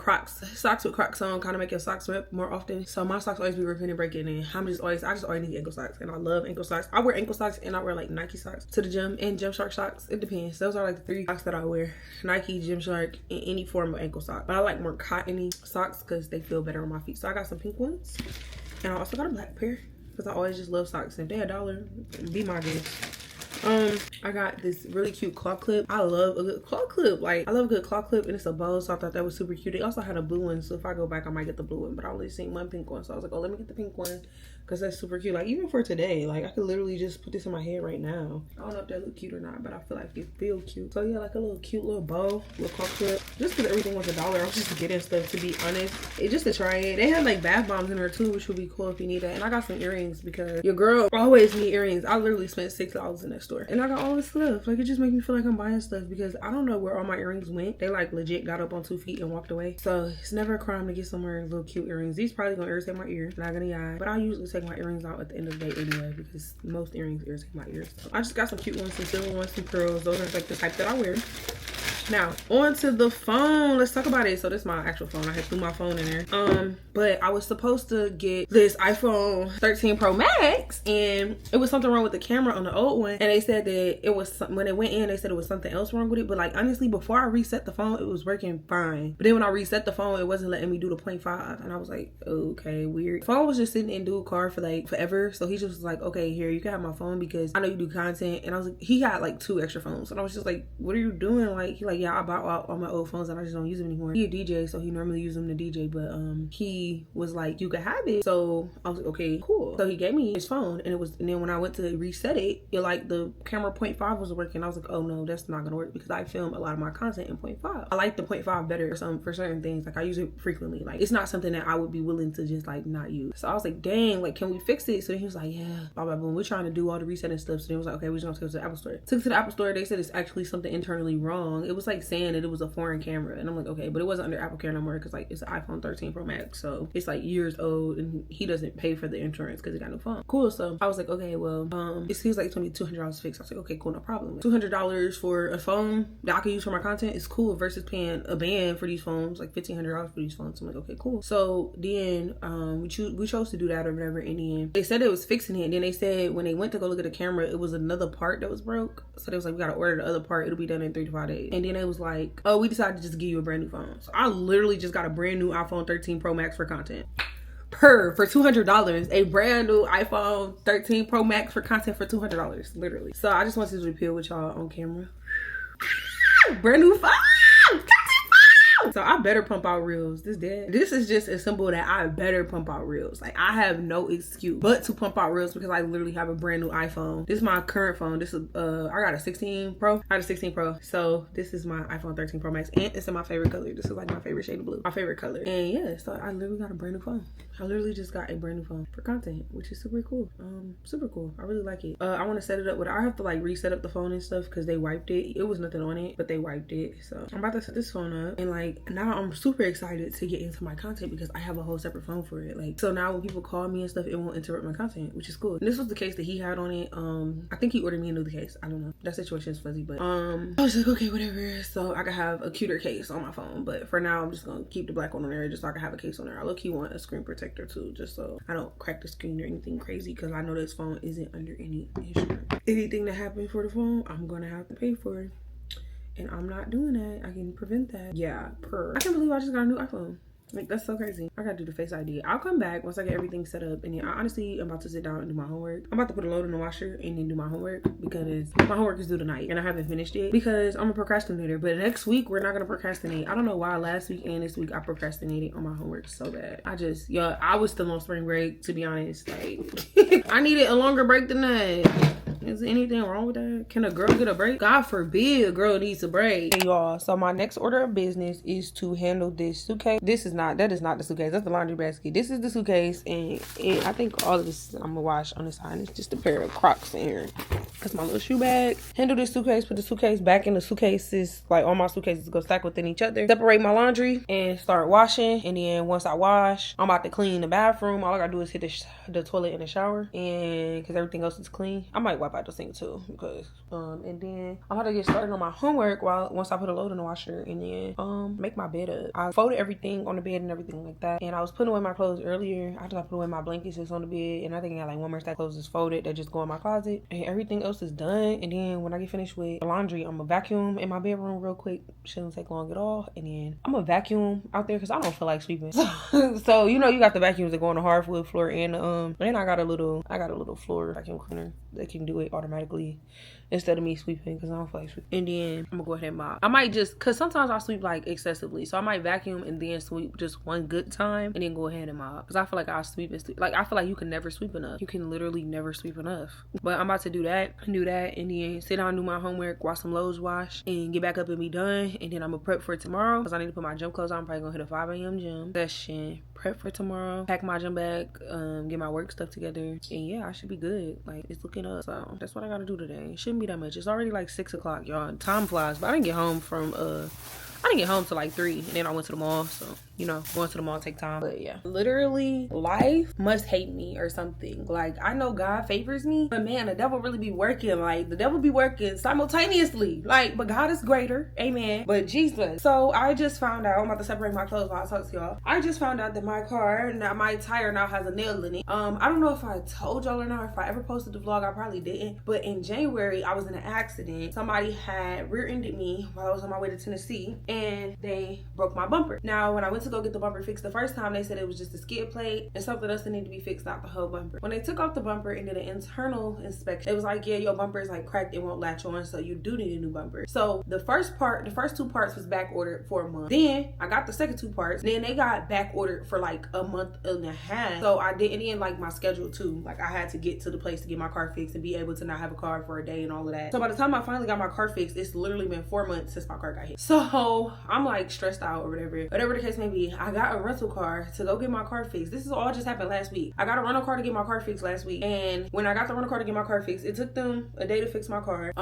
socks with Crocs on kind of make your socks rip more often. So my socks always be ripping and breaking. And I just always need ankle socks. And I love ankle socks. I wear ankle socks and I wear like Nike socks to the gym and Gymshark socks. It depends. Those are like the 3 socks that I wear. Nike, Gymshark, and any form of ankle sock. But I like more cottony socks because they feel better on my feet. So I got some pink ones. And I also got a black pair because I always just love socks. And if they $1, be my guest. I got this really cute claw clip. I love a good claw clip. Like, I love a good claw clip, and it's a bow, so I thought that was super cute. They also had a blue one, so if I go back, I might get the blue one, but I only seen one pink one, so I was like, oh, let me get the pink one because that's super cute. Like, even for today, like, I could literally just put this in my head right now. I don't know if that look cute or not, but I feel like it feel cute. So yeah, like a little cute little bow, little claw clip. Just because everything was $1, I was just getting stuff, to be honest. Just to try it. They had like bath bombs in there too, which would be cool if you need that. And I got some earrings because your girl always need earrings. I literally spent $6 in that store, and I got all this stuff. Like, it just makes me feel like I'm buying stuff because I don't know where all my earrings went. They like legit got up on 2 feet and walked away. So it's never a crime to get somewhere little cute earrings. These probably gonna irritate my ear, not gonna lie, but I usually take my earrings out at the end of the day anyway because most earrings irritate my ears. So I just got some cute ones, some silver ones, some pearls. Those are like the type that I wear. Now on to the phone. Let's talk about it. So this is my actual phone. I had threw my phone in there. But I was supposed to get this iPhone 13 Pro Max, and it was something wrong with the camera on the old one, and they said that it was when it went in, they said it was something else wrong with it. But like, honestly, before I reset the phone, it was working fine. But then when I reset the phone, it wasn't letting me do the 0.5, and I was like, okay, weird. The phone was just sitting in dude car for like forever, so he just was like, okay, here, you can have my phone because I know you do content. And I was like, he had like 2 extra phones, and I was just like, what are you doing? Like, he like, yeah, I bought all my old phones and I just don't use them anymore. He a DJ, so he normally uses them to DJ, but he was like, you can have it. So I was like, okay, cool. So he gave me his phone, and then when I went to reset it, like the camera 0.5 was working. I was like, oh no, that's not gonna work because I film a lot of my content in 0.5. I like the 0.5 better for certain things. Like, I use it frequently. Like, it's not something that I would be willing to just like not use. So I was like, dang, like, can we fix it? So then he was like, yeah, blah blah blah. We're trying to do all the resetting stuff. So then he was like, okay, we're just gonna take it to the Apple store. Took it to the Apple store. They said it's actually something internally wrong. It was like saying that it was a foreign camera, and I'm like, okay, but it wasn't under Apple Care no more because like it's an iPhone 13 Pro Max, so it's like years old, and he doesn't pay for the insurance because he got no phone. Cool. So I was like, okay, well, it seems like it's gonna be $200 fixed. I was like, okay, cool, no problem. $200 for a phone that I can use for my content is cool versus paying a band for these phones, like $1,500 for these phones. So I'm like, okay, cool. So then we chose to do that or whatever. In the end, they said it was fixing it, and then they said when they went to go look at the camera, it was another part that was broke. So they was like, we gotta order the other part. It'll be done in 3 to 5 days. And then it was like, oh, we decided to just give you a brand new phone. So I literally just got a brand new iPhone 13 Pro Max for content. For $200, a brand new iPhone 13 Pro Max for content for $200, literally. So I just wanted to reveal with y'all on camera. Brand new phone. So I better pump out reels. This is just a symbol that I better pump out reels. Like, I have no excuse but to pump out reels because I literally have a brand new iPhone. This is my current phone. This is I got a 16 Pro. I got a 16 Pro. So this is my iPhone 13 Pro Max, and it's in my favorite color. This is like my favorite shade of blue. My favorite color. And yeah, so I literally got a brand new phone. I literally just got a brand new phone for content, which is super cool. Super cool. I really like it. I want to set it up with, I have to like reset up the phone and stuff because they wiped it. It was nothing on it, but they wiped it. So I'm about to set this phone up, and like now I'm super excited to get into my content because I have a whole separate phone for it. Like, so now when people call me and stuff, it won't interrupt my content, which is cool. And this was the case that he had on it. I think he ordered me a new case. I don't know. That situation is fuzzy, but I was like, okay, whatever. So I could have a cuter case on my phone, but for now I'm just gonna keep the black one on there just so I can have a case on there. I look, he want a screen protector too, just so I don't crack the screen or anything crazy, because I know this phone isn't under any insurance. Anything that happens for the phone, I'm gonna have to pay for it, and I'm not doing that. I can prevent that. Yeah, I can't believe I just got a new iPhone. Like, that's so crazy. I gotta do the Face ID. I'll come back once I get everything set up, and then I honestly am about to sit down and do my homework. I'm about to put a load in the washer and then do my homework because my homework is due tonight and I haven't finished it because I'm a procrastinator. But next week we're not gonna procrastinate. I don't know why last week and this week I procrastinated on my homework so bad. I was still on spring break, to be honest. Like, I needed a longer break than that. Is there anything wrong with that? Can a girl get a break? God forbid a girl needs a break. Hey y'all, so my next order of business is to handle this suitcase. That is not the suitcase. That's the laundry basket. This is the suitcase, and I think all of this I'm gonna wash on the side. It's just a pair of Crocs in here. That's my little shoe bag. Handle this suitcase, put the suitcase back in the suitcases, like all my suitcases go stack within each other. Separate my laundry and start washing. And then once I wash, I'm about to clean the bathroom. All I gotta do is hit the toilet and the shower, and because everything else is clean. I might wipe out the sink too, because and then I'm about to get started on my homework once I put a load in the washer, and then make my bed up. I folded everything on the bed and everything like that, and I was putting away my clothes earlier. After I put away my blankets that's on the bed, and I think I got like one more stack of clothes that's folded that just go in my closet, and everything else is done. And then when I get finished with the laundry, I'm gonna vacuum in my bedroom real quick. Shouldn't take long at all. And then I'm gonna vacuum out there because I don't feel like sweeping. So you know, you got the vacuums that go on the hardwood floor, and I got a little floor vacuum cleaner that can do it automatically instead of me sweeping because I don't feel like sweeping. And then I'm gonna go ahead and mop. I might just, because sometimes I sweep like excessively, so I might vacuum and then sweep just one good time and then go ahead and mop, because I feel like I sweep and sweep. Like, I feel like you can never sweep enough. You can literally never sweep enough. But I'm about to do that, and then sit down and do my homework, watch some loads wash, and get back up and be done. And then I'm gonna prep for tomorrow because I need to put my gym clothes on. I'm probably gonna hit a 5 a.m. gym session, prep for tomorrow, pack my gym bag, get my work stuff together, and yeah, I should be good. Like, it's looking up. So that's what I gotta do today. It shouldn't be that much. It's already like 6 o'clock, y'all. Time flies. But I didn't get home till like 3, and then I went to the mall. So, you know, going to the mall take time. But yeah, literally life must hate me or something. Like, I know God favors me, but man, the devil really be working. Like, the devil be working simultaneously. Like, but God is greater. Amen. But Jesus. So I just found out, I'm about to separate my clothes while I talk to y'all. I just found out that my tire now has a nail in it. I don't know if I told y'all or not. If I ever posted the vlog, I probably didn't. But in January, I was in an accident. Somebody had rear-ended me while I was on my way to Tennessee, and they broke my bumper. Now, when I went to go get the bumper fixed the first time, they said it was just a skid plate and something else that needed to be fixed, not the whole bumper. When they took off the bumper and did an internal inspection, it was like, yeah, your bumper is like cracked, it won't latch on, so you do need a new bumper. So the first 2 parts was back ordered for a month. Then I got the second 2 parts, then they got back ordered for like a month and a half. So I didn't like my schedule too. Like, I had to get to the place to get my car fixed and be able to not have a car for a day and all of that. So by the time I finally got my car fixed, it's literally been 4 months since my car got hit. So I'm like stressed out or whatever the case may be. I got a rental car to go get my car fixed. This is all just happened last week. I got a rental car to get my car fixed last week, and when I got the rental car to get my car fixed, it took them a day to fix my car.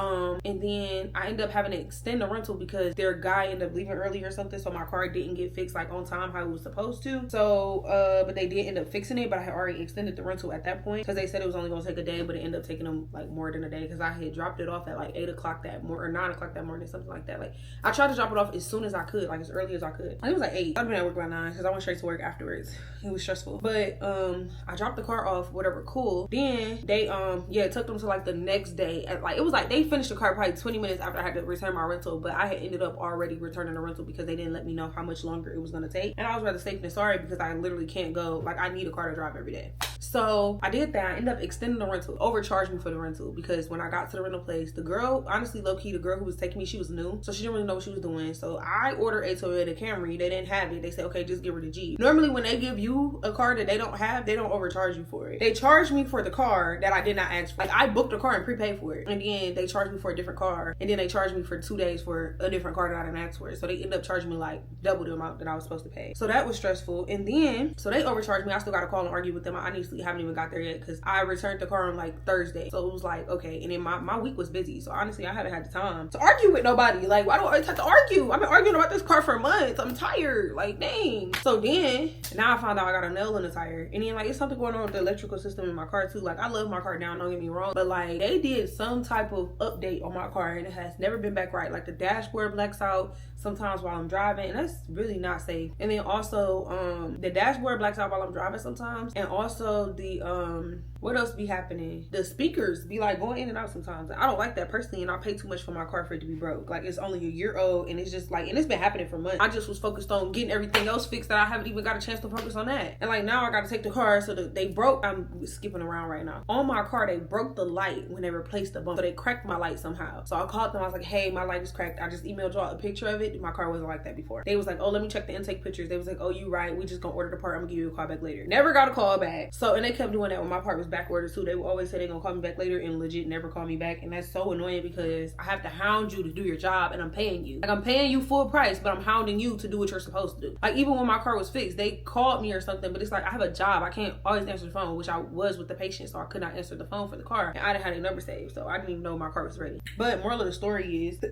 And then I ended up having to extend the rental because their guy ended up leaving early or something, so my car didn't get fixed like on time how it was supposed to. So but they did end up fixing it, but I had already extended the rental at that point because they said it was only gonna take a day, but it ended up taking them like more than a day because I had dropped it off at like 8 o'clock that morning or 9 o'clock that morning, something like that. Like, I tried to drop it off as soon as I could, like as early as I could. I think it was like 8. I'd been at work by 9 because I went straight to work afterwards. It was stressful, but I dropped the car off, whatever, cool. Then they it took them to like the next day at like, it was like they finished the car probably 20 minutes after I had to return my rental, but I had ended up already returning the rental because they didn't let me know how much longer it was gonna take, and I was rather safe than sorry because I literally can't go, like, I need a car to drive every day. So I did that. I ended up extending the rental, overcharged me for the rental because when I got to the rental place, the girl, honestly, low-key, the girl who was taking me, she was new, so she didn't really know what she was doing. So I ordered a Toyota Camry. They didn't have it. They said, okay, just give her the Jeep. Normally when they give you a car that they don't have, they don't overcharge you for it. They charged me for the car that I did not ask for. Like, I booked a car and prepaid for it, and then they charged me for a different car, and then they charged me for 2 days for a different car that I didn't ask for. So they ended up charging me like double the amount that I was supposed to pay. So that was stressful. And then so they overcharged me. I still got to call and argue with them. I honestly haven't even got there yet because I returned the car on like Thursday. So it was like, okay. And then my week was busy, so honestly I haven't had the time to argue with nobody. Like, why do I always have to argue? I've been arguing about this car for months. I'm tired. Like, dang. So then now I found out I got a nail in the tire, and then like it's something going on with the electrical system in my car too. Like, I love my car down, don't get me wrong, but like they did some type of update on my car and it has never been back right. Like, the dashboard blacks out sometimes while I'm driving, and that's really not safe. And then also the dashboard blacks out while I'm driving sometimes, and also the what else be happening? The speakers be like going in and out sometimes. I don't like that personally, and I pay too much for my car for it to be broke. Like, it's only a year old, and it's just like, and it's been happening for months. I just was focused on getting everything everything else fixed that I haven't even got a chance to focus on that. And like now I got to take the car, so they broke. I'm skipping around right now. On my car, they broke the light when they replaced the bumper. So they cracked my light somehow. So I called them. I was like, hey, my light is cracked. I just emailed y'all a picture of it. My car wasn't like that before. They was like, oh, let me check the intake pictures. They was like, oh, you right. We just gonna order the part. I'm gonna give you a call back later. Never got a call back. So, and they kept doing that when my part was back ordered too. They would always say they gonna call me back later and legit never call me back. And that's so annoying because I have to hound you to do your job and I'm paying you. Like I'm paying you full price, but I'm hounding you to do what you're supposed to do. Like even when my car was fixed, they called me or something, but it's like I have a job. I can't always answer the phone, which I was with the patient, so I could not answer the phone for the car. And I didn't have a number saved, so I didn't even know my car was ready. But moral of the story is,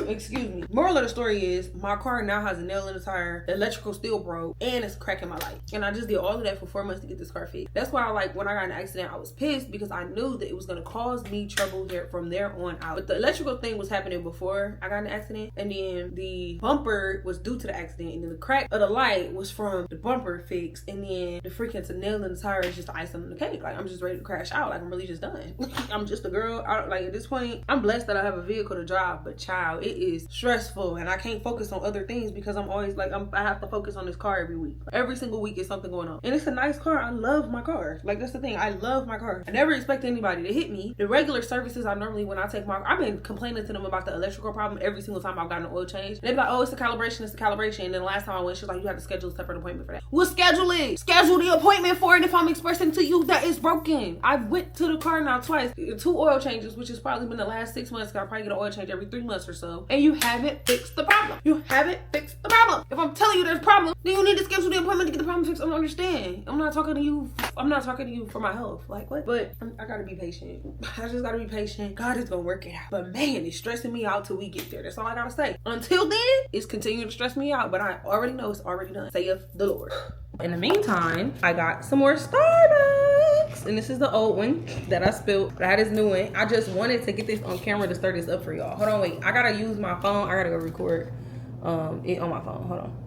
excuse me. Moral of the story is my car now has a nail in the tire, the electrical still broke, and it's cracking my light. And I just did all of that for 4 months to get this car fixed. That's why when I got in an accident, I was pissed because I knew that it was gonna cause me trouble there from there on out. But the electrical thing was happening before I got in an accident, and then the bumper was due to the accident, and then the crack of the light was from the bumper fix, and then the freaking nail in the tire is just the icing on the cake. Like I'm just ready to crash out. Like I'm really just done. I'm just a girl. Like at this point, I'm blessed that I have a vehicle to drive, but child, it is stressful, and I can't focus on other things because I'm always like I have to focus on this car every week. Every single week is something going on, and it's a nice car. I love my car. Like that's the thing. I love my car. I never expect anybody to hit me. The regular services I normally when I take my car, I've been complaining to them about the electrical problem every single time I've gotten an oil change. They be like, oh, it's the calibration, it's the calibration. And then the last time I went, she was like, you have to schedule a separate appointment for that. We'll schedule it. Schedule the appointment for it if I'm expressing to you that it's broken. I went to the car now twice, 2 oil changes, which has probably been the last 6 months. I probably get an oil change every 3 months or so. And you haven't fixed the problem. You haven't fixed the problem. If I'm telling you there's a problem, then you need to schedule the appointment to get the problem fixed. I don't understand. I'm not talking to you. I'm not talking to you for my health. Like what? But I gotta be patient. I just gotta be patient. God is gonna work it out. But man, it's stressing me out till we get there. That's all I gotta say. Until then, it's continuing to stress me out. But I already know it's already done. Saith the Lord. In the meantime, I got some more Starbucks. And this is the old one that I spilled. But I had this new one. I just wanted to get this on camera to start this up for y'all. Hold on, wait. I gotta use my phone. I gotta go record it on my phone. Hold on.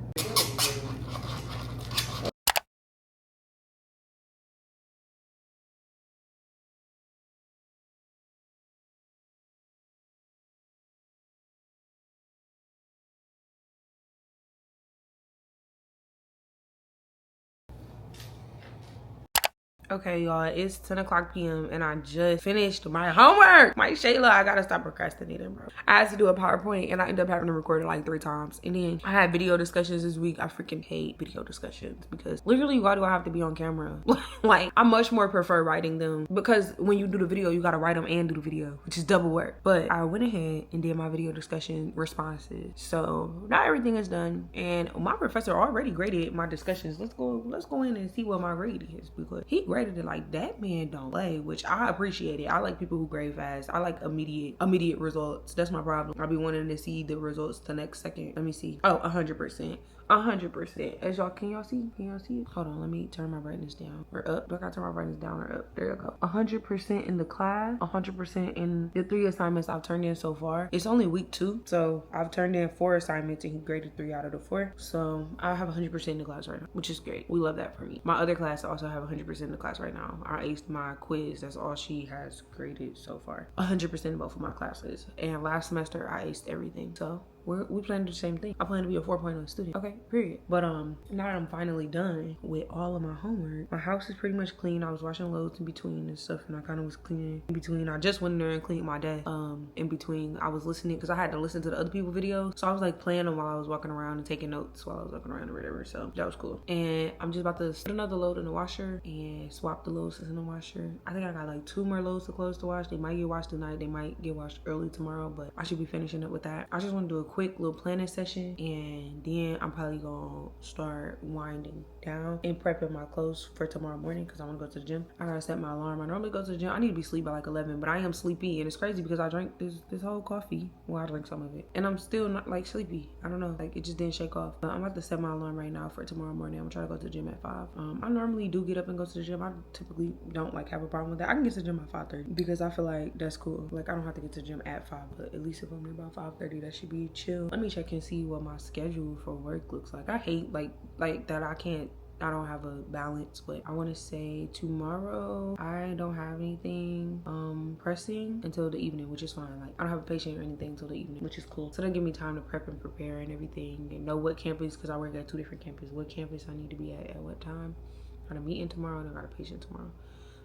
Okay, y'all, it's 10:00 p.m. and I just finished my homework. My Shayla, I gotta stop procrastinating, bro. I had to do a PowerPoint and I ended up having to record it like 3 times. And then I had video discussions this week. I freaking hate video discussions because literally, why do I have to be on camera? Like, I much more prefer writing them because when you do the video, you gotta write them and do the video, which is double work. But I went ahead and did my video discussion responses. So now everything is done. And my professor already graded my discussions. Let's go in and see what my grade is because he graded it like that man don't play, which I appreciate it. I like people who grade fast. I like immediate results. That's my problem. I'll be wanting to see the results the next second. Let me see. Oh, 100%. 100%. As y'all, can y'all see? Can y'all see it? Hold on, let me turn my brightness down or up. Do I gotta turn my brightness down or up? There you go. 100% in the class, 100% in the 3 assignments I've turned in so far. It's only week 2, so I've turned in 4 assignments and he graded 3 out of the 4. So I have 100% in the class right now, which is great. We love that for me. My other class also have 100% in the class right now. I aced my quiz. That's all she has graded so far. 100% in both of my classes. And last semester I aced everything. So we plan to do the same thing. I plan to be a 4.0 student. Okay, period. But now that I'm finally done with all of my homework, my house is pretty much clean. I was washing loads in between and stuff, and I kind of was cleaning in between. I just went in there and cleaned my desk. In between, I was listening because I had to listen to the other people's videos. So I was like playing them while I was walking around and taking notes while I was walking around or whatever. So that was cool. And I'm just about to put another load in the washer and swap the loads in the washer. I think I got like 2 more loads of clothes to wash. They might get washed tonight. They might get washed early tomorrow, but I should be finishing up with that. I just want to do a quick little planning session, and then I'm probably gonna start winding down and prepping my clothes for tomorrow morning because I want to go to the gym. I gotta set my alarm. I normally go to the gym. I need to be asleep by like 11, but I am sleepy, and it's crazy because I drank this whole coffee. Well, I drank some of it, and I'm still not like sleepy. I don't know, like it just didn't shake off. But I'm about to set my alarm right now for tomorrow morning. I'm gonna try to go to the gym at 5. I normally do get up and go to the gym. I typically don't like have a problem with that. I can get to the gym at 5:30 because I feel like that's cool. Like I don't have to get to the gym at 5, but at least if I'm there about 5:30, that should be chill. Let me check and see what my schedule for work looks like. I hate like that I can't I don't have a balance, but I want to say tomorrow I don't have anything pressing until the evening, which is fine. Like I don't have a patient or anything until the evening, which is cool. So that'll give me time to prep and prepare and everything and know what campus, because I work at 2 different campuses, what campus I need to be at what time. I got a meeting tomorrow and I got a patient tomorrow.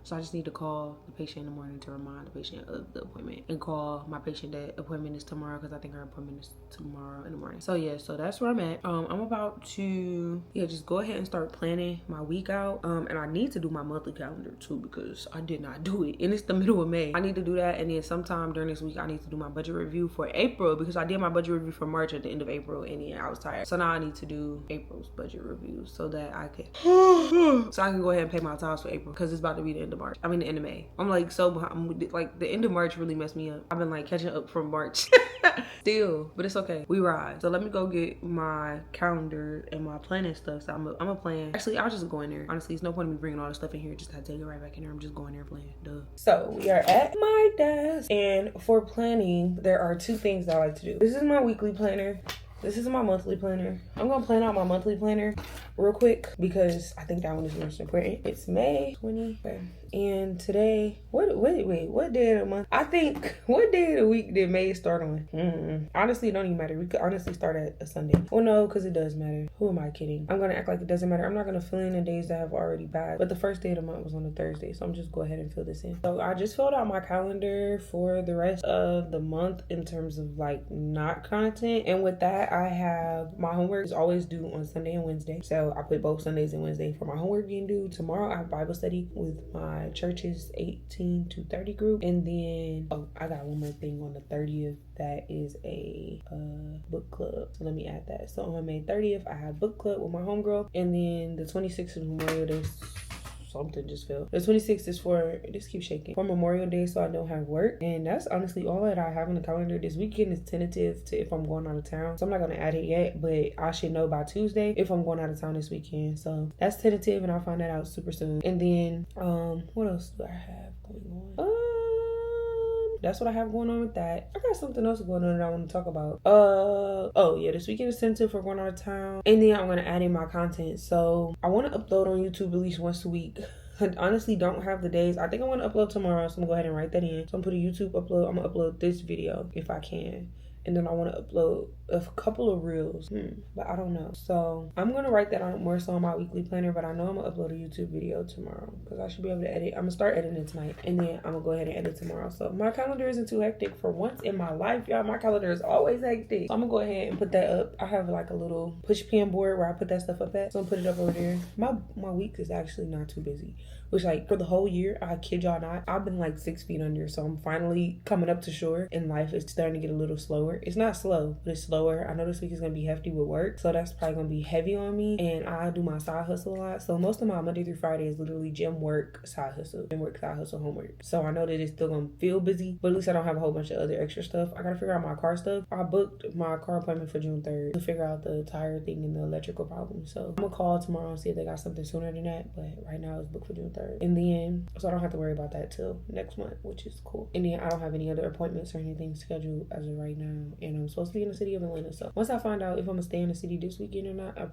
So I just need to call the patient in the morning to remind the patient of the appointment, and call my patient that appointment is tomorrow, because I think her appointment is tomorrow in the morning. So yeah, so that's where I'm at. I'm about to just go ahead and start planning my week out. And I need to do my monthly calendar too, because I did not do it, and it's the middle of May. I need to do that, and then sometime during this week I need to do my budget review for April, because I did my budget review for March at the end of April, and then I was tired. So now I need to do April's budget review so that I can so I can go ahead and pay my tithes for April, because it's about to be the end of March. I mean the end of May. I'm like so behind. Like the end of March really messed me up. I've been like catching up from March still, but it's okay. We ride. So let me go get my calendar and my planning stuff. So I'm a plan. Actually, I'll just go in there. Honestly, it's no point in me bringing all the stuff in here. Just have to take it right back in there. I'm just going there playing. Duh. So we are at my desk, and for planning, there are 2 things that I like to do. This is my weekly planner. This is my monthly planner. I'm gonna plan out my monthly planner real quick because I think that one is most important. It's May 20. Okay. And today, what day of the month? I think, what day of the week did May start on? Honestly, it don't even matter. We could honestly start at a Sunday. Well, no, because it does matter. Who am I kidding? I'm gonna act like it doesn't matter. I'm not gonna fill in the days that have already passed. But the first day of the month was on a Thursday, so I'm just go ahead and fill this in. So I just filled out my calendar for the rest of the month in terms of like not content. And with that, I have my homework is always due on Sunday and Wednesday. So I put both Sundays and Wednesday for my homework being due. Tomorrow I have Bible study with my church's 18 to 30 group. And then, I got one more thing on the 30th. That is a book club. So let me add that. So on May 30th, I have book club with my homegirl. And then the 26th is Memorial Day. Something just fell. The 26th is for, this keeps shaking, for Memorial Day, so I don't have work. And that's honestly all that I have on the calendar. This weekend is tentative to if I'm going out of town, so I'm not gonna add it yet, but I should know by Tuesday if I'm going out of town this weekend. So that's tentative, and I'll find that out super soon. And then what else do I have going on? That's what I have going on with that. I got something else going on that I want to talk about. Oh yeah, this weekend is tentative for going out of town. And then I'm gonna add in my content. So I want to upload on YouTube at least once a week. I honestly don't have the days. I think I want to upload tomorrow, so I'm gonna go ahead and write that in. So I'm gonna put a YouTube upload. I'm gonna upload this video if I can. And then I want to upload a couple of reels, but I don't know. So I'm going to write that on more so on my weekly planner, but I know I'm going to upload a YouTube video tomorrow because I should be able to edit. I'm going to start editing tonight, and then I'm going to go ahead and edit tomorrow. So my calendar isn't too hectic for once in my life, y'all. My calendar is always hectic. So I'm going to go ahead and put that up. I have like a little push pin board where I put that stuff up at. So I'm going to put it up over there. My week is actually not too busy. Which, like, for the whole year, I kid y'all not, I've been like 6 feet under, so I'm finally coming up to shore, and life is starting to get a little slower. It's not slow, but it's slower. I know this week is going to be hefty with work, so that's probably going to be heavy on me, and I do my side hustle a lot, so most of my Monday through Friday is literally gym work, side hustle, homework. So I know that it's still going to feel busy, but at least I don't have a whole bunch of other extra stuff. I got to figure out my car stuff. I booked my car appointment for June 3rd to figure out the tire thing and the electrical problem, so I'm going to call tomorrow and see if they got something sooner than that, but right now it's booked for June 3rd. And then, so I don't have to worry about that till next month, which is cool. And then I don't have any other appointments or anything scheduled as of right now. And I'm supposed to be in the city of Atlanta. So once I find out if I'm gonna stay in the city this weekend or not, I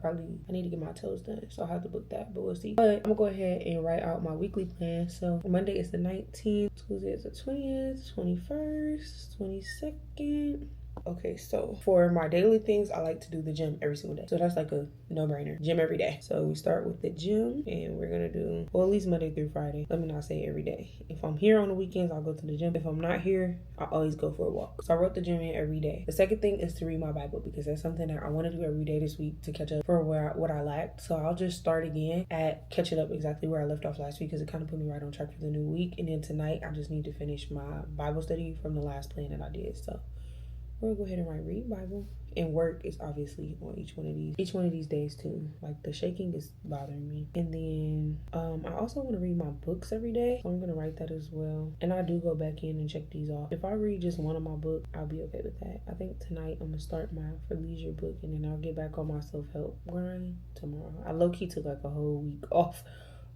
need to get my toes done. So I'll have to book that, but we'll see. But I'm gonna go ahead and write out my weekly plan. So Monday is the 19th, Tuesday is the 20th, 21st, 22nd. Okay, so for my daily things, I like to do the gym every single day. So that's like a no-brainer. Gym every day. So we start with the gym, and we're gonna do, well, at least Monday through Friday. Let me not say every day. If I'm here on the weekends, I'll go to the gym. If I'm not here, I always go for a walk. So I wrote the gym in every day. The second thing is to read my Bible, because that's something that I want to do every day this week to catch up for what I lacked. So I'll just start again at catching up exactly where I left off last week, because it kind of put me right on track for the new week. And then tonight, I just need to finish my Bible study from the last plan that I did. So we'll go ahead and read Bible. And work is obviously on each one of these days too. Like the shaking is bothering me. And then I also want to read my books every day, so I'm gonna write that as well. And I do go back in and check these off. If I read just one of my books, I'll be okay with that. I think tonight I'm gonna start my For Leisure book, and then I'll get back on my self-help grind tomorrow. I low-key took like a whole week off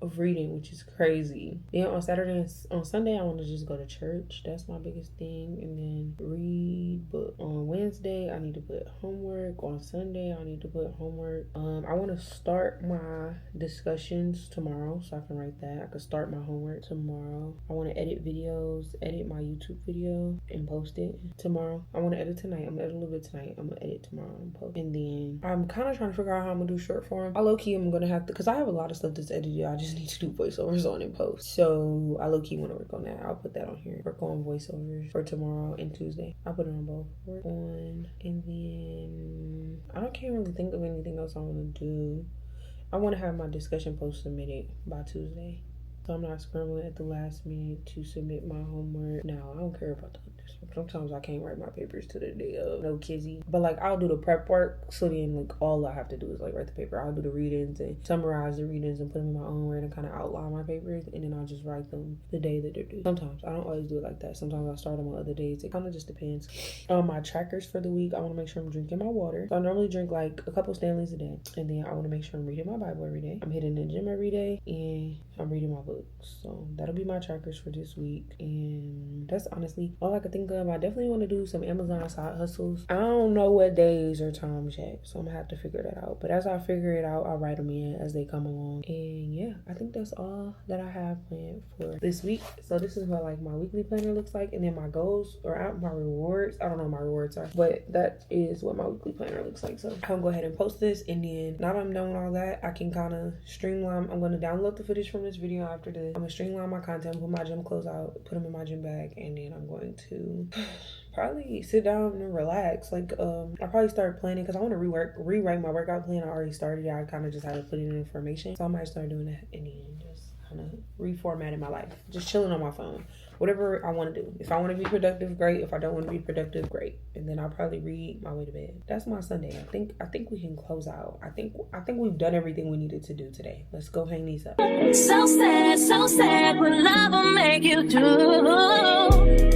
of reading, which is crazy. Then on Sunday, I want to just go to church. That's my biggest thing. And then read. But on Wednesday, I need to put homework. On Sunday, I need to put homework. I want to start my discussions tomorrow, so I can write that. I could start my homework tomorrow. I want to edit videos, edit my YouTube video and post it tomorrow. I want to edit tonight. I'm gonna edit a little bit tonight. I'm gonna edit tomorrow and post. And then I'm kind of trying to figure out how I'm gonna do short form. I low-key I'm gonna have to, because I have a lot of stuff that's edited. I just need to do voiceovers on and post. So I low-key want to work on that. I'll put that on here. Work on voiceovers for tomorrow and Tuesday. I'll put it on both. Work on, and then can't really think of anything else I want to do. I want to have my discussion post submitted by Tuesday, so I'm not scrambling at the last minute to submit my homework. No, I don't care about that. Sometimes I can't write my papers to the day of, no kizzy. But like, I'll do the prep work, so then like all I have to do is like write the paper. I'll do the readings and summarize the readings and put them in my own word and kind of outline my papers, and then I'll just write them the day that they're due. Sometimes I don't always do it like that. Sometimes I start them on other days. It kind of just depends. On my trackers for the week, I want to make sure I'm drinking my water. So I normally drink like a couple Stanleys a day, and then I want to make sure I'm reading my Bible every day. I'm hitting the gym every day, and I'm reading my books. So that'll be my trackers for this week, and that's honestly all I could think of. I definitely want to do some Amazon side hustles. I don't know what days or times yet, so I'm gonna have to figure that out. But as I figure it out, I'll write them in as they come along. And yeah, I think that's all that I have planned for this week. So this is what like my weekly planner looks like, and then my goals or my rewards. I don't know what my rewards are, but that is what my weekly planner looks like. So I'm gonna go ahead and post this, and then now that I'm done with all that, I can kind of streamline. I'm gonna download the footage from this video after this. I'm gonna streamline my content, put my gym clothes out, put them in my gym bag, and then I'm going to probably sit down and relax. Like I'll probably start planning, because I want to rewrite my workout plan. I already started it. I kind of just had to put in information, so I might start doing that, and then just kind of reformatting my life, just chilling on my phone, whatever I want to do. If I want to be productive, great. If I don't want to be productive, great. And then I'll probably read my way to bed. That's my Sunday. I think we can close out. I think we've done everything we needed to do today. Let's go hang these up. So sad when love will make you do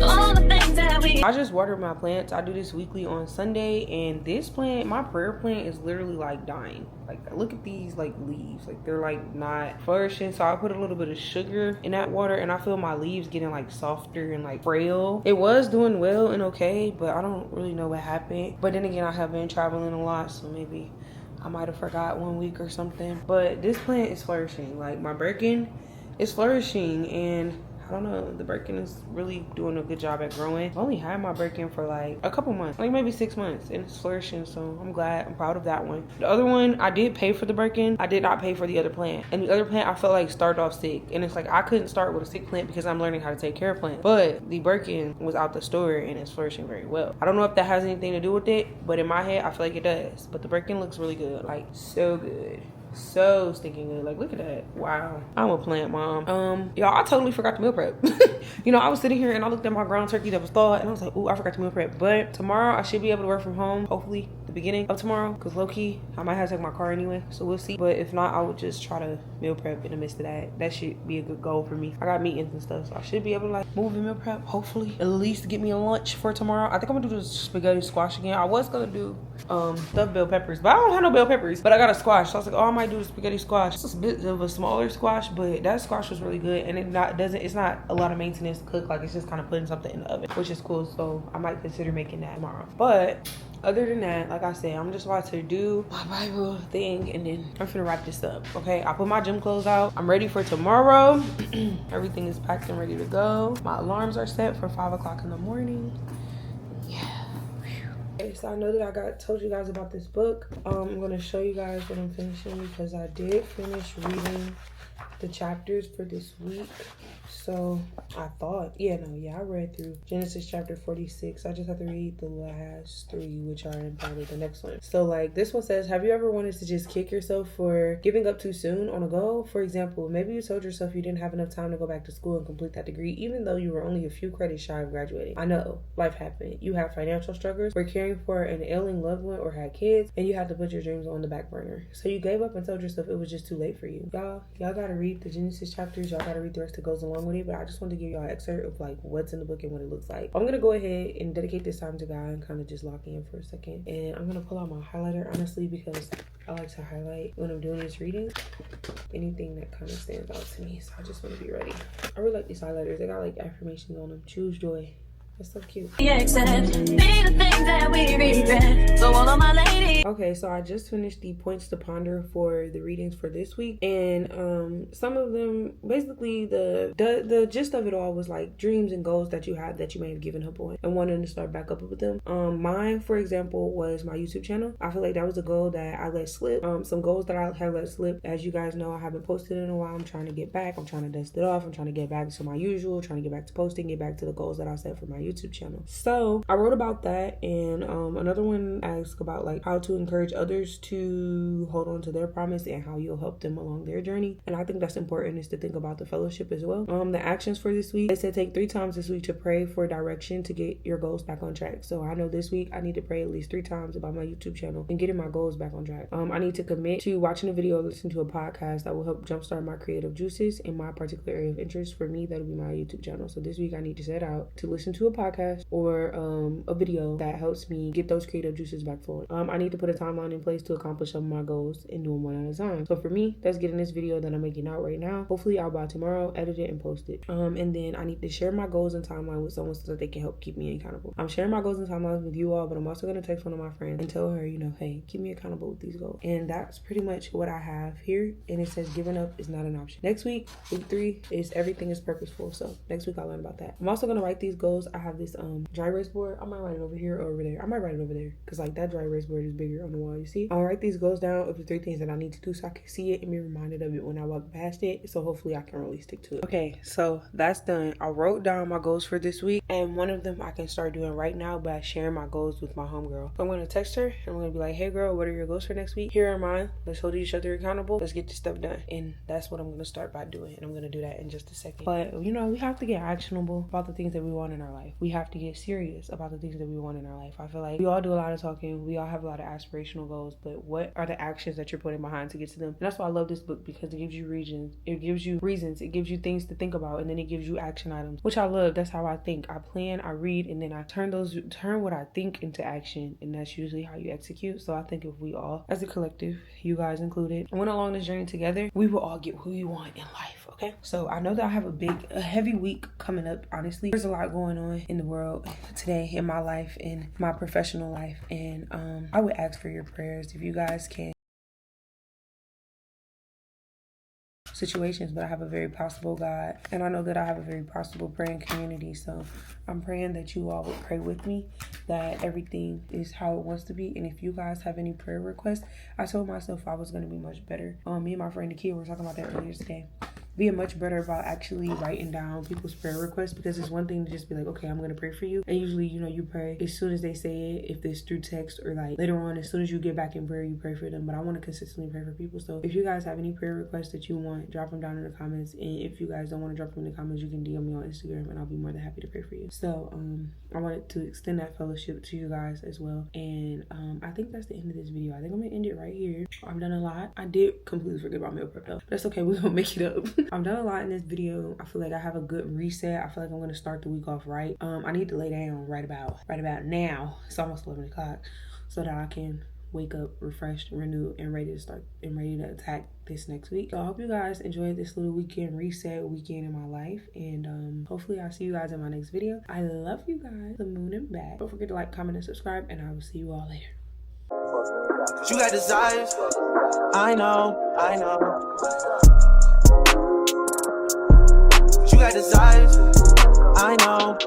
all the things that we. I just watered my plants. I do this weekly on Sunday, and this plant, my prayer plant, is literally like dying. Like, look at these like leaves, like they're like not flourishing. So I put a little bit of sugar in that water, and I feel my leaves getting like softer and like frail. It was doing well and okay, but I don't really know what happened. But then again, I have been traveling a lot, so maybe I might have forgot 1 week or something. But this plant is flourishing. Like, my Birkin is flourishing, and I don't know, the Birkin is really doing a good job at growing. I've only had my Birkin for like a couple months, like maybe 6 months, and it's flourishing, so I'm glad. I'm proud of that one. The other one, I did pay for the Birkin. I did not pay for the other plant. And the other plant, I felt like started off sick, and it's like I couldn't start with a sick plant because I'm learning how to take care of plants. But the Birkin was out the store, and it's flourishing very well. I don't know if that has anything to do with it, but in my head, I feel like it does. But the Birkin looks really good, like so good. So stinking good. Like, look at that. Wow, I'm a plant mom. Y'all, I totally forgot to meal prep. You know, I was sitting here and I looked at my ground turkey that was thawed, and I was like, ooh, I forgot to meal prep. But tomorrow I should be able to work from home, hopefully the beginning of tomorrow, because low-key I might have to take my car anyway, so we'll see. But if not, I would just try to meal prep in the midst of that. That should be a good goal for me. I got meetings and stuff, so I should be able to like move and meal prep, hopefully at least get me a lunch for tomorrow. I think I'm gonna do the spaghetti squash again. I was gonna do stuffed bell peppers, but I don't have no bell peppers, but I got a squash, so I was like, oh, I might do the spaghetti squash. It's a bit of a smaller squash, but that squash was really good, and it's not a lot of maintenance to cook. Like, it's just kind of putting something in the oven, which is cool. So I might consider making that tomorrow. But other than that, like I said, I'm just about to do my Bible thing, and then I'm gonna wrap this up. Okay, I put my gym clothes out. I'm ready for tomorrow. Everything is packed and ready to go. My alarms are set for 5 o'clock in the morning. Yeah. Okay, so I know that I told you guys about this book. I'm gonna show you guys what I'm finishing, because I did finish reading the chapters for this week. So I thought, I read through Genesis chapter 46. I just have to read the last 3, which are in probably the next one. So like, this one says, have you ever wanted to just kick yourself for giving up too soon on a goal? For example, maybe you told yourself you didn't have enough time to go back to school and complete that degree, even though you were only a few credits shy of graduating. I know, life happened. You have financial struggles, were caring for an ailing loved one, or had kids, and you had to put your dreams on the back burner. So you gave up and told yourself it was just too late for you. Y'all gotta read the Genesis chapters. Y'all gotta read the rest that goes along along with it, but I just wanted to give y'all an excerpt of like what's in the book and what it looks like. I'm gonna go ahead and dedicate this time to God and kind of just lock in for a second. And I'm gonna pull out my highlighter, honestly, because I like to highlight when I'm doing this reading, anything that kind of stands out to me. So I just want to be ready. I really like these highlighters. They got like affirmations on them. Choose joy. That's so cute. Okay, so I just finished the points to ponder for the readings for this week, and some of them, basically the gist of it all was like dreams and goals that you had that you may have given up on and wanted to start back up with them. Mine, for example, was my YouTube channel. I feel like that was a goal that I let slip. Some goals that I have let slip. As you guys know, I haven't posted in a while. I'm trying to get back. I'm trying to dust it off. I'm trying to get back to my usual, trying to get back to posting, get back to the goals that I set for my YouTube channel. So I wrote about that, and another one asked about like how to encourage others to hold on to their promise and how you'll help them along their journey. And I think that's important, is to think about the fellowship as well. The actions for this week, they said take 3 times this week to pray for direction to get your goals back on track. So I know this week I need to pray at least 3 times about my YouTube channel and getting my goals back on track. I need to commit to watching a video, listen to a podcast that will help jumpstart my creative juices in my particular area of interest. For me, that'll be my YouTube channel. So this week I need to set out to listen to a podcast or a video that helps me get those creative juices back flowing. I need to put a timeline in place to accomplish some of my goals and do them one at a time. So for me, that's getting this video that I'm making out right now. Hopefully out by tomorrow, edit it and post it. And then I need to share my goals and timeline with someone so that they can help keep me accountable. I'm sharing my goals and timelines with you all, but I'm also going to text one of my friends and tell her, you know, hey, keep me accountable with these goals. And that's pretty much what I have here. And it says giving up is not an option. Next week, week 3, is everything is purposeful. So next week I'll learn about that. I'm also going to write these goals. I have this dry erase board. I might write it over here or over there. I might write it over there because like that dry erase board is bigger on the wall, you see. I'll write these goals down of the 3 things that I need to do so I can see it and be reminded of it when I walk past it. So hopefully I can really stick to it. Okay, so that's done. I wrote down my goals for this week, and one of them I can start doing right now by sharing my goals with my homegirl. So I'm going to text her and I'm going to be like, hey girl, what are your goals for next week? Here are mine. Let's hold each other accountable. Let's get this stuff done. And that's what I'm going to start by doing. And I'm going to do that in just a second. But you know, we have to get actionable about the things that we want in our life. We have to get serious about the things that we want in our life. I feel like we all do a lot of talking. We all have a lot of aspirational goals, but what are the actions that you're putting behind to get to them? And that's why I love this book, because it gives you reasons, it gives you things to think about, and then it gives you action items, which I love. That's how I think. I plan, I read, and then I turn what I think into action, and that's usually how you execute. So I think if we all, as a collective, you guys included, went along this journey together, we will all get who we want in life. Okay, so I know that I have a heavy week coming up. Honestly, there's a lot going on in the world today, in my life, in my professional life, and I would ask for your prayers if you guys can. Situations, but I have a very possible God, and I know that I have a very possible praying community, so I'm praying that you all would pray with me, that everything is how it wants to be. And if you guys have any prayer requests, I told myself I was going to be much better. Me and my friend Nikia were talking about that earlier today, being much better about actually writing down people's prayer requests, because it's one thing to just be like, okay, I'm going to pray for you, and usually, you know, you pray as soon as they say it, if it's through text, or like later on, as soon as you get back in prayer, you pray for them. But I want to consistently pray for people. So if you guys have any prayer requests that you want, drop them down in the comments. And if you guys don't want to drop them in the comments, you can DM me on Instagram, and I'll be more than happy to pray for you. So I wanted to extend that fellowship to you guys as well. And I think that's the end of this video. I think I'm gonna end it right here. I've done a lot. I did completely forget about meal prep though, but that's okay, we're gonna make it up. I've done a lot in this video. I feel like I have a good reset. I feel like I'm gonna start the week off right. I need to lay down right about now. It's almost 11 o'clock, so that I can wake up refreshed, renewed, and ready to attack this next week. So I hope you guys enjoyed this little weekend reset weekend in my life, and hopefully I'll see you guys in my next video. I love you guys. The moon and back. Don't forget to like, comment, and subscribe, and I will see you all later. You got desires. I know. You got desires. I know.